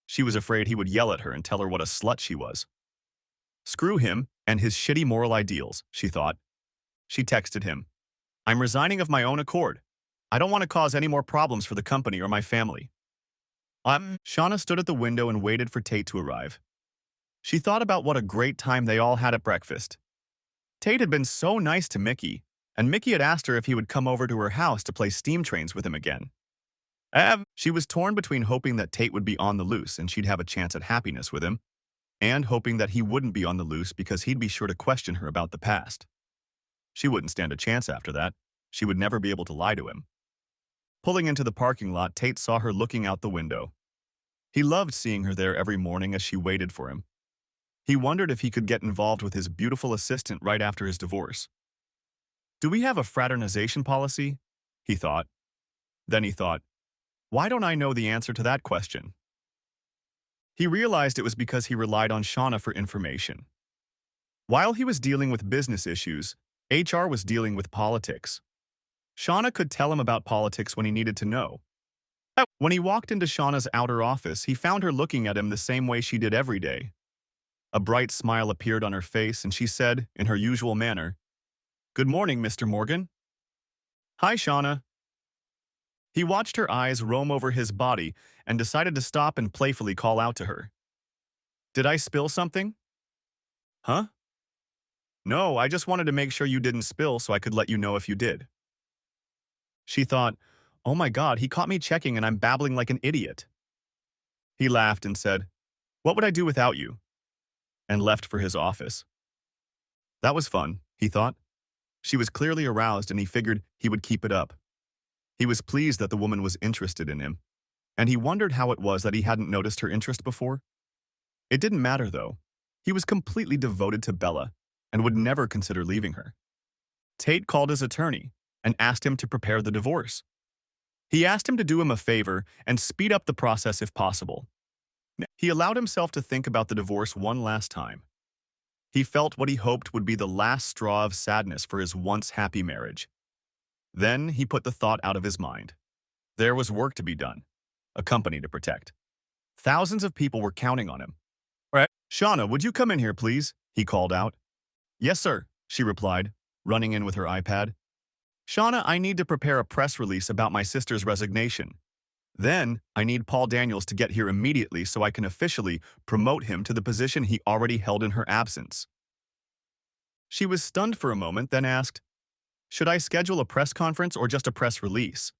She was afraid he would yell at her and tell her what a slut she was. Screw him and his shitty moral ideals, she thought. She texted him. I'm resigning of my own accord. I don't want to cause any more problems for the company or my family. Shauna stood at the window and waited for Tate to arrive. She thought about what a great time they all had at breakfast. Tate had been so nice to Mickey, and Mickey had asked her if he would come over to her house to play steam trains with him again. She was torn between hoping that Tate would be on the loose and she'd have a chance at happiness with him, and hoping that he wouldn't be on the loose because he'd be sure to question her about the past. She wouldn't stand a chance after that. She would never be able to lie to him. Pulling into the parking lot, Tate saw her looking out the window. He loved seeing her there every morning as she waited for him. He wondered if he could get involved with his beautiful assistant right after his divorce. Do we have a fraternization policy? He thought. Then he thought, why don't I know the answer to that question? He realized it was because he relied on Shauna for information. While he was dealing with business issues, HR was dealing with politics. Shauna could tell him about politics when he needed to know. When he walked into Shauna's outer office, he found her looking at him the same way she did every day. A bright smile appeared on her face, and she said, in her usual manner, Good morning, Mr. Morgan. Hi, Shauna. He watched her eyes roam over his body and decided to stop and playfully call out to her. Did I spill something? Huh? No, I just wanted to make sure you didn't spill so I could let you know if you did. She thought, oh my God, he caught me checking and I'm babbling like an idiot. He laughed and said, What would I do without you? And left for his office. That was fun, he thought. She was clearly aroused and he figured he would keep it up. He was pleased that the woman was interested in him, and he wondered how it was that he hadn't noticed her interest before. It didn't matter, though. He was completely devoted to Bella and would never consider leaving her. Tate called his attorney and asked him to prepare the divorce. He asked him to do him a favor and speed up the process if possible. He allowed himself to think about the divorce one last time. He felt what he hoped would be the last straw of sadness for his once happy marriage. Then he put the thought out of his mind. There was work to be done, a company to protect. Thousands of people were counting on him. Right. Shauna, would you come in here, please? He called out. Yes, sir, she replied, running in with her iPad. Shauna, I need to prepare a press release about my sister's resignation. Then, I need Paul Daniels to get here immediately so I can officially promote him to the position he already held in her absence. She was stunned for a moment, then asked, Should I schedule a press conference or just a press release?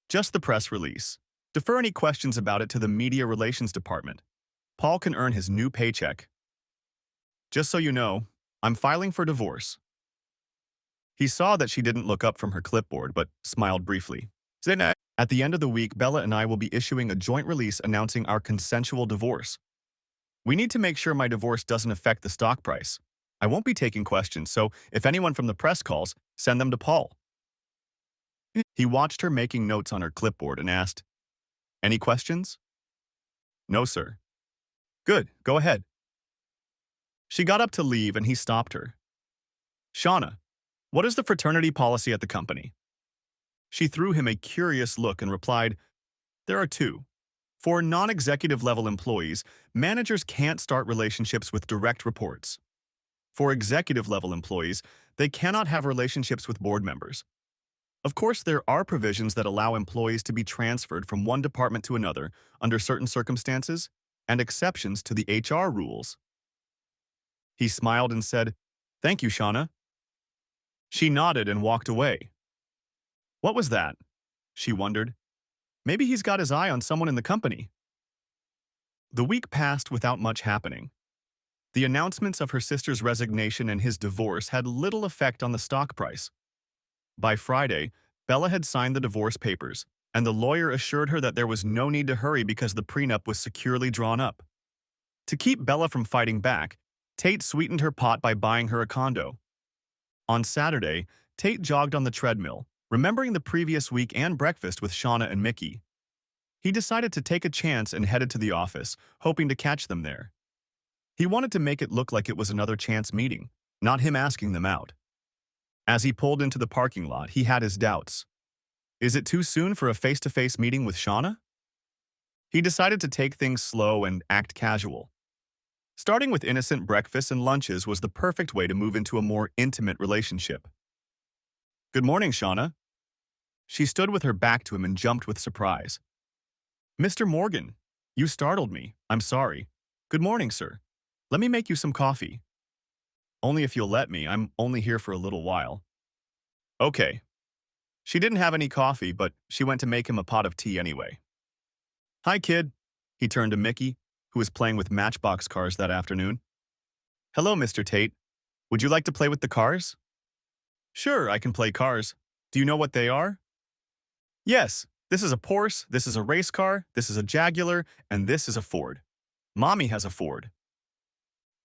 Just the press release. Defer any questions about it to the Media Relations Department. Paul can earn his new paycheck. Just so you know, I'm filing for divorce. He saw that she didn't look up from her clipboard, but smiled briefly. At the end of the week, Bella and I will be issuing a joint release announcing our consensual divorce. We need to make sure my divorce doesn't affect the stock price. I won't be taking questions, so if anyone from the press calls, send them to Paul. He watched her making notes on her clipboard and asked, "Any questions?" "No, sir." "Good, go ahead." She got up to leave and he stopped her. "Shauna, what is the fraternity policy at the company?" She threw him a curious look and replied, "There are two. For non-executive level employees, managers can't start relationships with direct reports. For executive level employees, they cannot have relationships with board members. Of course, there are provisions that allow employees to be transferred from one department to another under certain circumstances and exceptions to the HR rules." He smiled and said, "Thank you, Shauna." She nodded and walked away. What was that? She wondered. Maybe he's got his eye on someone in the company. The week passed without much happening. The announcements of her sister's resignation and his divorce had little effect on the stock price. By Friday, Bella had signed the divorce papers, and the lawyer assured her that there was no need to hurry because the prenup was securely drawn up. To keep Bella from fighting back, Tate sweetened her pot by buying her a condo. On Saturday, Tate jogged on the treadmill, remembering the previous week and breakfast with Shauna and Mickey. He decided to take a chance and headed to the office, hoping to catch them there. He wanted to make it look like it was another chance meeting, not him asking them out. As he pulled into the parking lot, he had his doubts. Is it too soon for a face-to-face meeting with Shauna? He decided to take things slow and act casual. Starting with innocent breakfasts and lunches was the perfect way to move into a more intimate relationship. "Good morning, Shauna." She stood with her back to him and jumped with surprise. "Mr. Morgan, you startled me. I'm sorry. Good morning, sir. Let me make you some coffee." "Only if you'll let me. I'm only here for a little while." "Okay." She didn't have any coffee, but she went to make him a pot of tea anyway. "Hi, kid." He turned to Mickey, who was playing with Matchbox cars that afternoon. "Hello, Mr. Tate. Would you like to play with the cars?" "Sure, I can play cars. Do you know what they are?" "Yes, this is a Porsche, this is a race car, this is a Jaguar, and this is a Ford. Mommy has a Ford."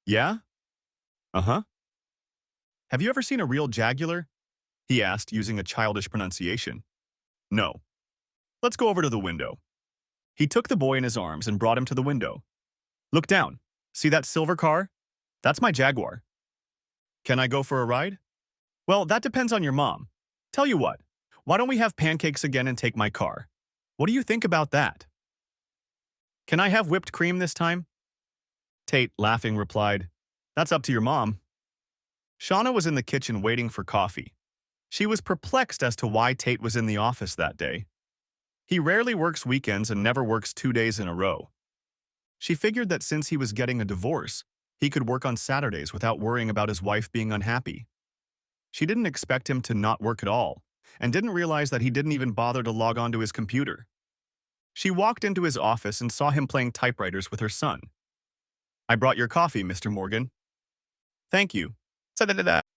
"Yeah?" "Uh-huh." "Have you ever seen a real Jaguar?" he asked, using a childish pronunciation. "No." "Let's go over to the window." He took the boy in his arms and brought him to the window. "Look down. See that silver car? That's my Jaguar." "Can I go for a ride?" "Well, that depends on your mom. Tell you what, why don't we have pancakes again and take my car? What do you think about that?" "Can I have whipped cream this time?" Tate, laughing, replied, "That's up to your mom." Shauna was in the kitchen waiting for coffee. She was perplexed as to why Tate was in the office that day. He rarely works weekends and never works 2 days in a row. She figured that since he was getting a divorce, he could work on Saturdays without worrying about his wife being unhappy. She didn't expect him to not work at all, and didn't realize that he didn't even bother to log on to his computer. She walked into his office and saw him playing typewriters with her son. "I brought your coffee, Mr. Morgan." "Thank you."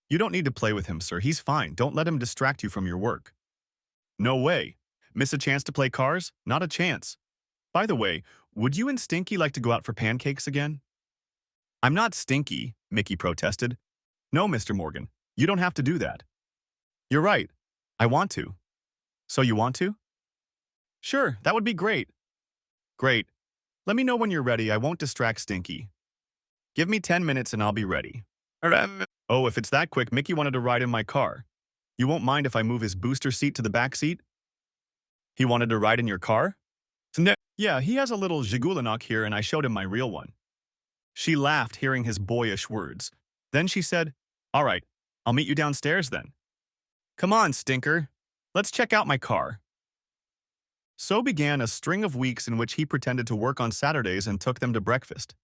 "You don't need to play with him, sir. He's fine. Don't let him distract you from your work." "No way. Miss a chance to play cars? Not a chance. By the way, would you and Stinky like to go out for pancakes again?" "I'm not Stinky," Mickey protested. "No, Mr. Morgan. You don't have to do that." "You're right. I want to." "So you want to?" "Sure, that would be great." "Great. Let me know when you're ready. I won't distract Stinky." "Give me 10 minutes and I'll be ready." "Oh, if it's that quick, Mickey wanted to ride in my car. You won't mind if I move his booster seat to the back seat?" "He wanted to ride in your car?" "Yeah, he has a little Zhigulinok here and I showed him my real one." She laughed hearing his boyish words. Then she said, "All right, I'll meet you downstairs then." "Come on, stinker. Let's check out my car." So began a string of weeks in which he pretended to work on Saturdays and took them to breakfast.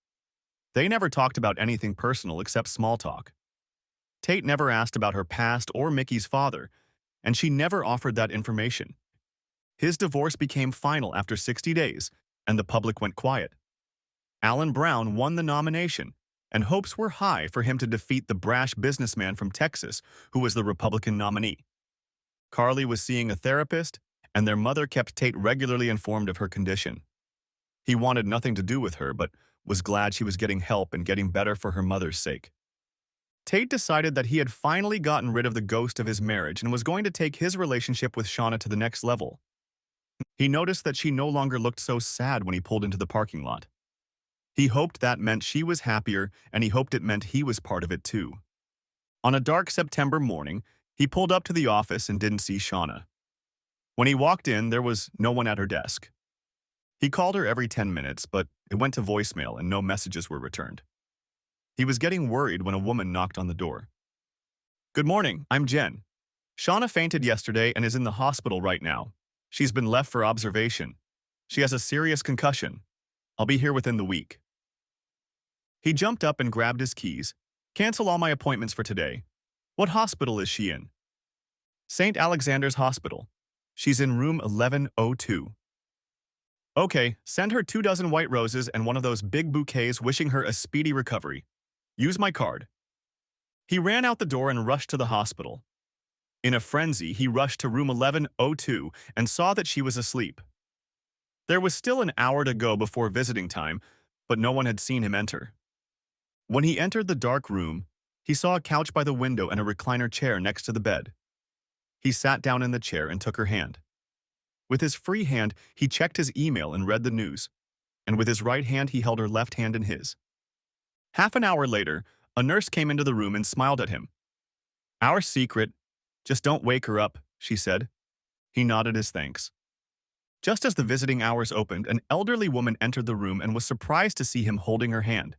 They never talked about anything personal except small talk. Tate never asked about her past or Mickey's father, and she never offered that information. His divorce became final after 60 days, and the public went quiet. Alan Brown won the nomination, and hopes were high for him to defeat the brash businessman from Texas who was the Republican nominee. Carly was seeing a therapist, and their mother kept Tate regularly informed of her condition. He wanted nothing to do with her, but was glad she was getting help and getting better for her mother's sake. Tate decided that he had finally gotten rid of the ghost of his marriage and was going to take his relationship with Shauna to the next level. He noticed that she no longer looked so sad when he pulled into the parking lot. He hoped that meant she was happier, and he hoped it meant he was part of it too. On a dark September morning, he pulled up to the office and didn't see Shauna. When he walked in, there was no one at her desk. He called her every 10 minutes, but it went to voicemail and no messages were returned. He was getting worried when a woman knocked on the door. "Good morning, I'm Jen. Shauna fainted yesterday and is in the hospital right now. She's been left for observation. She has a serious concussion. I'll be here within the week." He jumped up and grabbed his keys. "Cancel all my appointments for today. What hospital is she in?" "St. Alexander's Hospital. She's in room 1102. "Okay, send her 2 dozen white roses and one of those big bouquets wishing her a speedy recovery. Use my card." He ran out the door and rushed to the hospital. In a frenzy, he rushed to room 1102 and saw that she was asleep. There was still an hour to go before visiting time, but no one had seen him enter. When he entered the dark room, he saw a couch by the window and a recliner chair next to the bed. He sat down in the chair and took her hand. With his free hand, he checked his email and read the news, and with his right hand he held her left hand in his. Half an hour later, a nurse came into the room and smiled at him. "Our secret, just don't wake her up," she said. He nodded his thanks. Just as the visiting hours opened, an elderly woman entered the room and was surprised to see him holding her hand.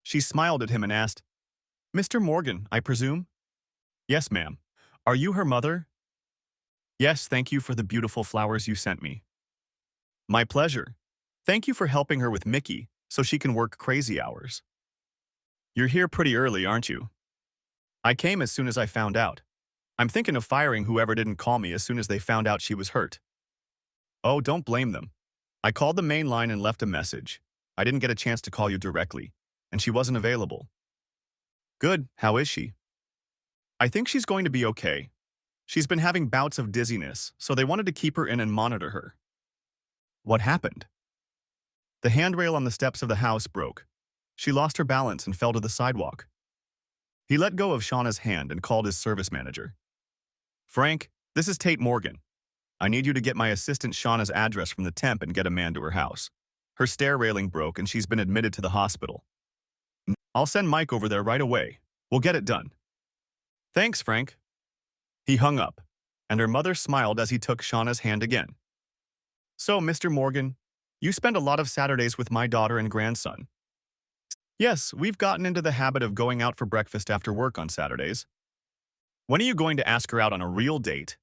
She smiled at him and asked, "Mr. Morgan, I presume?" "Yes, ma'am. Are you her mother?" "Yes, thank you for the beautiful flowers you sent me." "My pleasure. Thank you for helping her with Mickey so she can work crazy hours." "You're here pretty early, aren't you?" "I came as soon as I found out. I'm thinking of firing whoever didn't call me as soon as they found out she was hurt." "Oh, don't blame them. I called the main line and left a message. I didn't get a chance to call you directly, and she wasn't available." "Good. How is she?" "I think she's going to be okay. She's been having bouts of dizziness, so they wanted to keep her in and monitor her." "What happened?" "The handrail on the steps of the house broke. She lost her balance and fell to the sidewalk." He let go of Shauna's hand and called his service manager. "Frank, this is Tate Morgan. I need you to get my assistant Shauna's address from the temp and get a man to her house. Her stair railing broke and she's been admitted to the hospital." "I'll send Mike over there right away. We'll get it done." "Thanks, Frank." He hung up, and her mother smiled as he took Shauna's hand again. "So, Mr. Morgan, you spend a lot of Saturdays with my daughter and grandson." "Yes, we've gotten into the habit of going out for breakfast after work on Saturdays." "When are you going to ask her out on a real date?"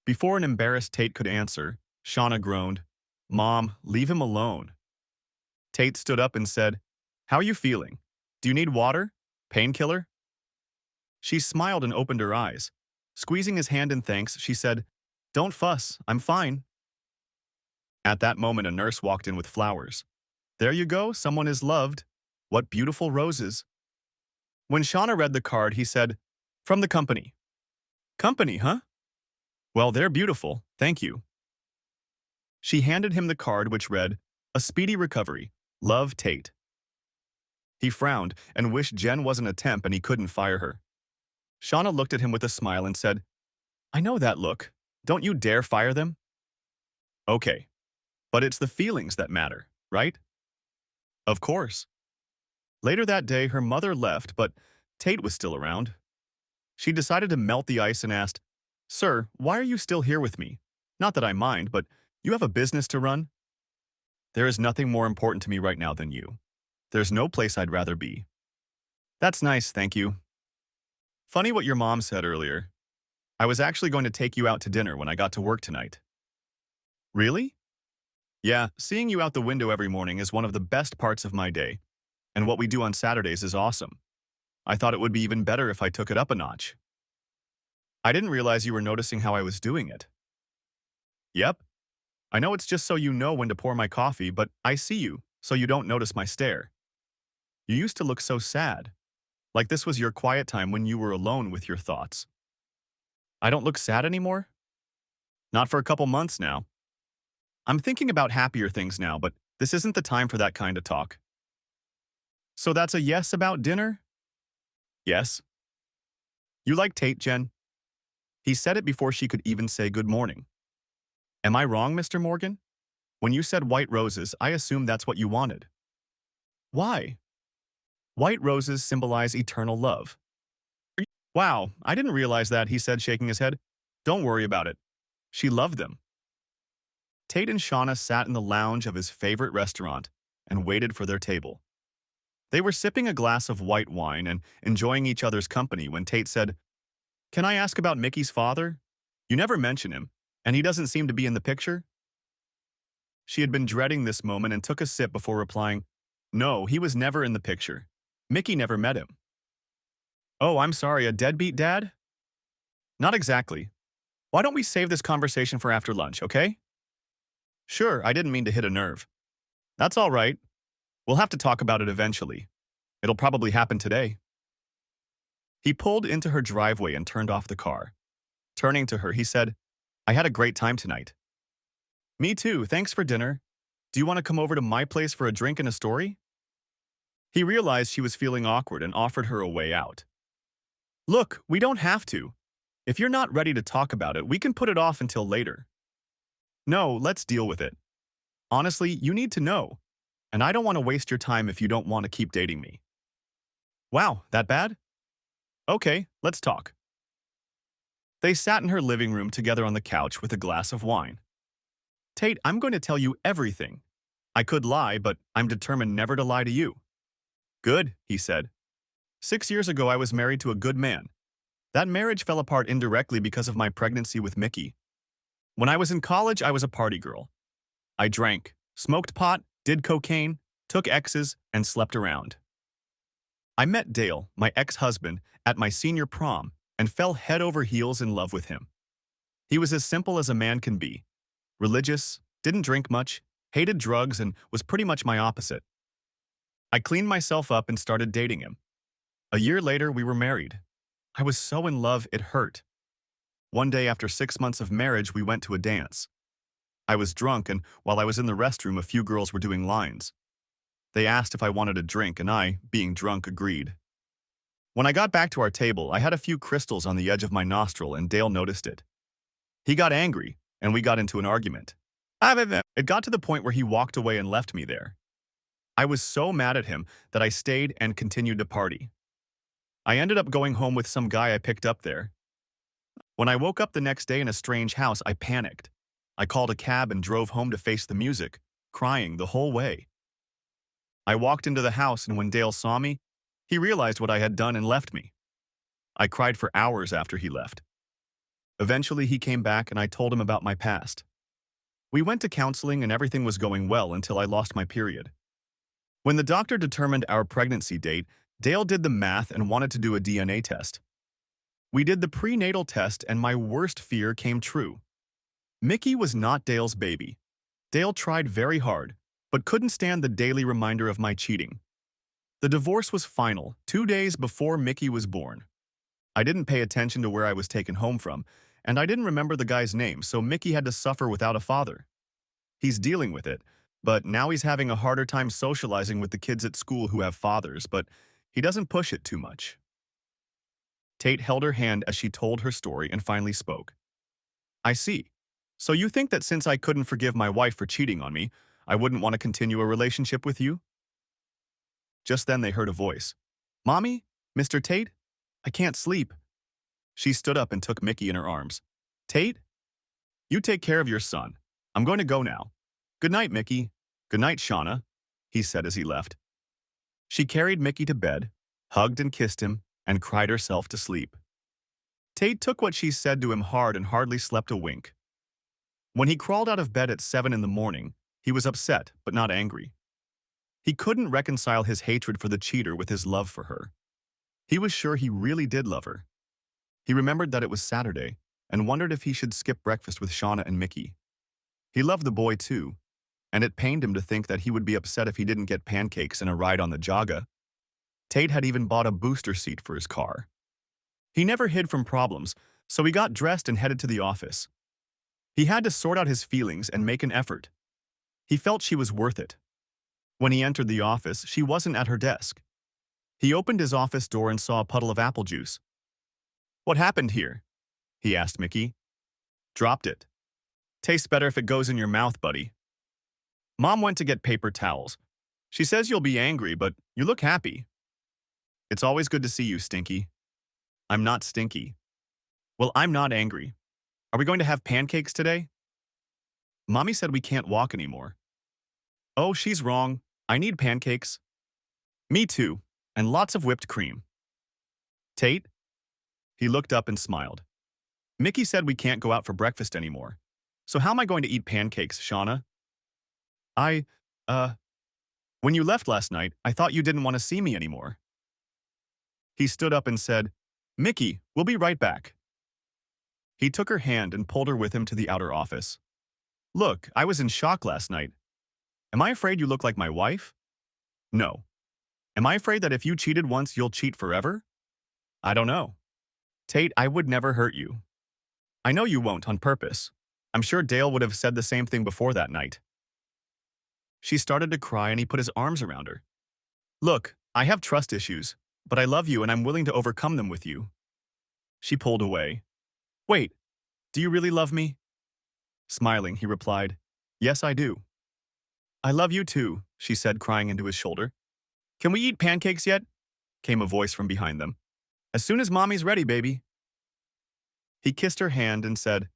Before an embarrassed Tate could answer, Shauna groaned, "Mom, leave him alone." Tate stood up and said, "How are you feeling? Do you need water? Painkiller?" She smiled and opened her eyes. Squeezing his hand in thanks, she said, "Don't fuss, I'm fine." At that moment, a nurse walked in with flowers. "There you go, someone is loved. What beautiful roses." When Shauna read the card, he said, "From the company." "Company, huh? Well, they're beautiful, thank you." She handed him the card which read, "A speedy recovery. Love, Tate." He frowned and wished Jen wasn't a temp and he couldn't fire her. Shauna looked at him with a smile and said, "I know that look. Don't you dare fire them." "Okay, but it's the feelings that matter, right?" "Of course." Later that day, her mother left, but Tate was still around. She decided to melt the ice and asked, "Sir, why are you still here with me? Not that I mind, but you have a business to run?" "There is nothing more important to me right now than you. There's no place I'd rather be." "That's nice, thank you." "Funny what your mom said earlier. I was actually going to take you out to dinner when I got to work tonight." "Really?" "Yeah, seeing you out the window every morning is one of the best parts of my day, and what we do on Saturdays is awesome. I thought it would be even better if I took it up a notch." "I didn't realize you were noticing how I was doing it." "Yep. I know it's just so you know when to pour my coffee, but I see you, so you don't notice my stare." You used to look so sad, like this was your quiet time when you were alone with your thoughts. I don't look sad anymore? Not for a couple months now. I'm thinking about happier things now, but this isn't the time for that kind of talk. So that's a yes about dinner? Yes. You like Tate, Jen? He said it before she could even say good morning. Am I wrong, Mr. Morgan? When you said white roses, I assumed that's what you wanted. Why? White roses symbolize eternal love. Wow, I didn't realize that, he said, shaking his head. Don't worry about it. She loved them. Tate and Shauna sat in the lounge of his favorite restaurant and waited for their table. They were sipping a glass of white wine and enjoying each other's company when Tate said, "Can I ask about Mickey's father? You never mention him, and he doesn't seem to be in the picture." She had been dreading this moment and took a sip before replying, "No, he was never in the picture. Mickey never met him." "Oh, I'm sorry, a deadbeat dad?" "Not exactly. Why don't we save this conversation for after lunch, okay?" "Sure, I didn't mean to hit a nerve." "That's all right. We'll have to talk about it eventually. It'll probably happen today." He pulled into her driveway and turned off the car. Turning to her, he said, "I had a great time tonight." "Me too, thanks for dinner. Do you want to come over to my place for a drink and a story?" He realized she was feeling awkward and offered her a way out. "Look, we don't have to. If you're not ready to talk about it, we can put it off until later." "No, let's deal with it. Honestly, you need to know, and I don't want to waste your time if you don't want to keep dating me." "Wow, that bad? Okay, let's talk." They sat in her living room together on the couch with a glass of wine. "Tate, I'm going to tell you everything. I could lie, but I'm determined never to lie to you." "Good," he said. 6 years ago, I was married to a good man. That marriage fell apart indirectly because of my pregnancy with Mickey. When I was in college, I was a party girl. I drank, smoked pot, did cocaine, took exes, and slept around. I met Dale, my ex-husband, at my senior prom and fell head over heels in love with him. He was as simple as a man can be. Religious, didn't drink much, hated drugs, and was pretty much my opposite. I cleaned myself up and started dating him. A year later, we were married. I was so in love, it hurt. One day after 6 months of marriage, we went to a dance. I was drunk, and while I was in the restroom, a few girls were doing lines. They asked if I wanted a drink, and I, being drunk, agreed. When I got back to our table, I had a few crystals on the edge of my nostril, and Dale noticed it. He got angry, and we got into an argument. It got to the point where he walked away and left me there. I was so mad at him that I stayed and continued to party. I ended up going home with some guy I picked up there. When I woke up the next day in a strange house, I panicked. I called a cab and drove home to face the music, crying the whole way. I walked into the house, and when Dale saw me, he realized what I had done and left me. I cried for hours after he left. Eventually, he came back and I told him about my past. We went to counseling and everything was going well until I lost my period. When the doctor determined our pregnancy date, Dale did the math and wanted to do a DNA test. We did the prenatal test and my worst fear came true. Mickey was not Dale's baby. Dale tried very hard, but couldn't stand the daily reminder of my cheating. The divorce was final, 2 days before Mickey was born. I didn't pay attention to where I was taken home from, and I didn't remember the guy's name, so Mickey had to suffer without a father. He's dealing with it, but now he's having a harder time socializing with the kids at school who have fathers, but he doesn't push it too much. Tate held her hand as she told her story and finally spoke. "I see. So you think that since I couldn't forgive my wife for cheating on me, I wouldn't want to continue a relationship with you?" Just then they heard a voice. "Mommy? Mr. Tate? I can't sleep." She stood up and took Mickey in her arms. "Tate? You take care of your son. I'm going to go now. Good night, Mickey. Good night, Shauna," he said as he left. She carried Mickey to bed, hugged and kissed him, and cried herself to sleep. Tate took what she said to him hard and hardly slept a wink. When he crawled out of bed at 7 in the morning, he was upset but not angry. He couldn't reconcile his hatred for the cheater with his love for her. He was sure he really did love her. He remembered that it was Saturday and wondered if he should skip breakfast with Shauna and Mickey. He loved the boy too, and it pained him to think that he would be upset if he didn't get pancakes and a ride on the Jaga. Tate had even bought a booster seat for his car. He never hid from problems, so he got dressed and headed to the office. He had to sort out his feelings and make an effort. He felt she was worth it. When he entered the office, she wasn't at her desk. He opened his office door and saw a puddle of apple juice. "What happened here?" he asked Mickey. "Dropped it. Tastes better if it goes in your mouth, buddy." Mom went to get paper towels. "She says you'll be angry, but you look happy." "It's always good to see you, Stinky." "I'm not stinky." "Well, I'm not angry. Are we going to have pancakes today?" "Mommy said we can't walk anymore." "Oh, she's wrong. I need pancakes." "Me too, and lots of whipped cream." "Tate?" He looked up and smiled. "Mickey said we can't go out for breakfast anymore. So how am I going to eat pancakes, Shauna?" I, uh, when you left last night, I thought you didn't want to see me anymore." He stood up and said, "Mickey, we'll be right back." He took her hand and pulled her with him to the outer office. "Look, I was in shock last night. Am I afraid you look like my wife? No. Am I afraid that if you cheated once, you'll cheat forever? I don't know. Tate, I would never hurt you. I know you won't on purpose. I'm sure Dale would have said the same thing before that night." She started to cry and he put his arms around her. "Look, I have trust issues, but I love you and I'm willing to overcome them with you." She pulled away. "Wait, do you really love me?" Smiling, he replied, "Yes, I do." "I love you too," she said, crying into his shoulder. "Can we eat pancakes yet?" came a voice from behind them. "As soon as Mommy's ready, baby." He kissed her hand and said,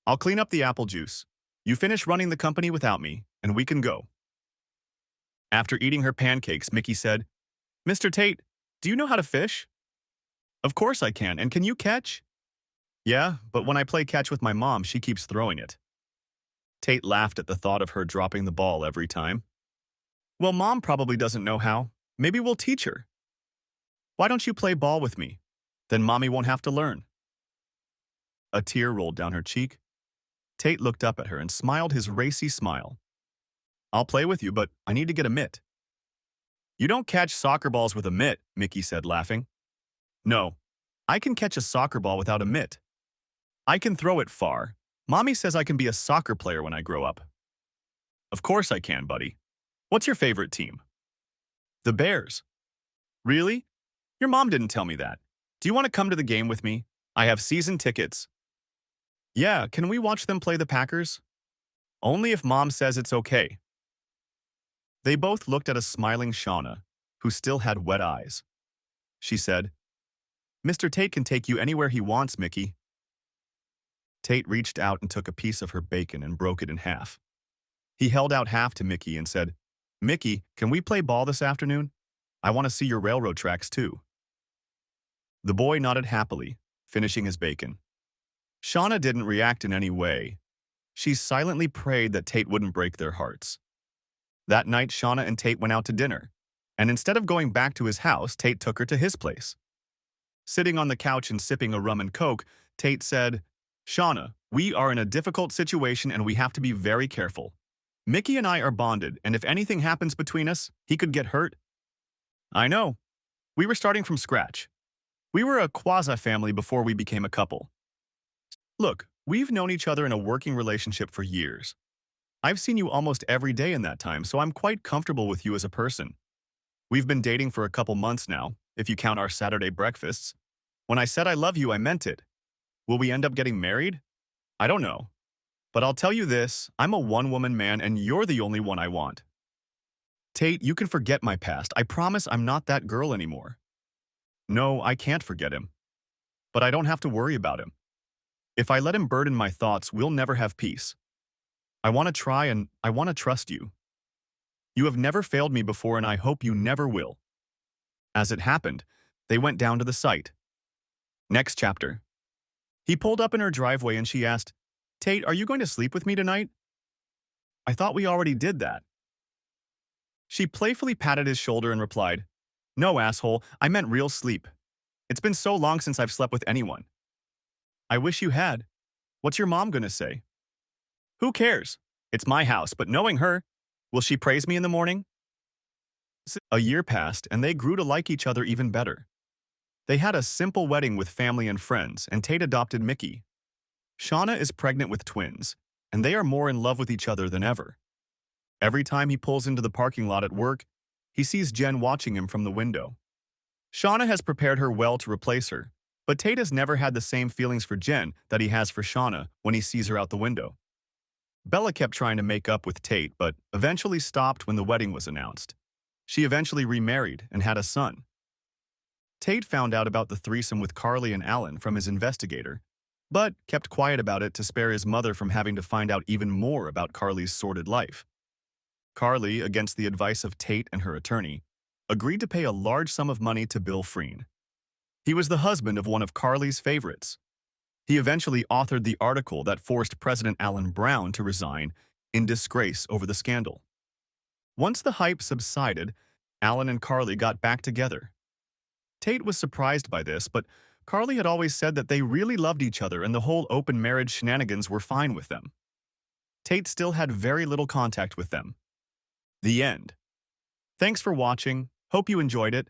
"I'll clean up the apple juice. You finish running the company without me, and we can go." After eating her pancakes, Mickey said, "Mr. Tate, do you know how to fish?" "Of course I can, and can you catch?" "Yeah, but when I play catch with my mom, she keeps throwing it." Tate laughed at the thought of her dropping the ball every time. "Well, Mom probably doesn't know how. Maybe we'll teach her." "Why don't you play ball with me? Then Mommy won't have to learn." A tear rolled down her cheek. Tate looked up at her and smiled his racy smile. "I'll play with you, but I need to get a mitt." "You don't catch soccer balls with a mitt," Mickey said, laughing. "No, I can catch a soccer ball without a mitt. I can throw it far. Mommy says I can be a soccer player when I grow up." "Of course I can, buddy. What's your favorite team?" "The Bears." "Really? Your mom didn't tell me that. Do you want to come to the game with me? I have season tickets." "Yeah, can we watch them play the Packers?" "Only if Mom says it's okay." They both looked at a smiling Shauna, who still had wet eyes. She said, "Mr. Tate can take you anywhere he wants, Mickey." Tate reached out and took a piece of her bacon and broke it in half. He held out half to Mickey and said, "Mickey, can we play ball this afternoon? I want to see your railroad tracks too." The boy nodded happily, finishing his bacon. Shauna didn't react in any way. She silently prayed that Tate wouldn't break their hearts. That night, Shauna and Tate went out to dinner, and instead of going back to his house, Tate took her to his place. Sitting on the couch and sipping a rum and coke, Tate said, "Shauna, we are in a difficult situation and we have to be very careful. Mickey and I are bonded, and if anything happens between us, he could get hurt." "I know. We were starting from scratch. We were a quasi-family before we became a couple. Look, we've known each other in a working relationship for years. I've seen you almost every day in that time, so I'm quite comfortable with you as a person. We've been dating for a couple months now, if you count our Saturday breakfasts. When I said I love you, I meant it. Will we end up getting married? I don't know. But I'll tell you this, I'm a one-woman man and you're the only one I want. Tate, you can forget my past. I promise I'm not that girl anymore." "No, I can't forget him. But I don't have to worry about him. If I let him burden my thoughts, we'll never have peace. I want to try and I want to trust you. You have never failed me before and I hope you never will." As it happened, they went down to the site. Next chapter. He pulled up in her driveway and she asked, "Tate, are you going to sleep with me tonight?" "I thought we already did that." She playfully patted his shoulder and replied, "No, asshole, I meant real sleep. It's been so long since I've slept with anyone." "I wish you had. What's your mom gonna say?" "Who cares? It's my house, but knowing her, will she praise me in the morning?" A year passed, and they grew to like each other even better. They had a simple wedding with family and friends, and Tate adopted Mickey. Shauna is pregnant with twins, and they are more in love with each other than ever. Every time he pulls into the parking lot at work, he sees Jen watching him from the window. Shauna has prepared her well to replace her, but Tate has never had the same feelings for Jen that he has for Shauna when he sees her out the window. Bella kept trying to make up with Tate, but eventually stopped when the wedding was announced. She eventually remarried and had a son. Tate found out about the threesome with Carly and Alan from his investigator, but kept quiet about it to spare his mother from having to find out even more about Carly's sordid life. Carly, against the advice of Tate and her attorney, agreed to pay a large sum of money to Bill Freen. He was the husband of one of Carly's favorites. He eventually authored the article that forced President Alan Brown to resign in disgrace over the scandal. Once the hype subsided, Alan and Carly got back together. Tate was surprised by this, but Carly had always said that they really loved each other and the whole open marriage shenanigans were fine with them. Tate still had very little contact with them. The end. Thanks for watching. Hope you enjoyed it.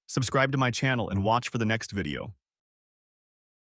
Subscribe to my channel and watch for the next video.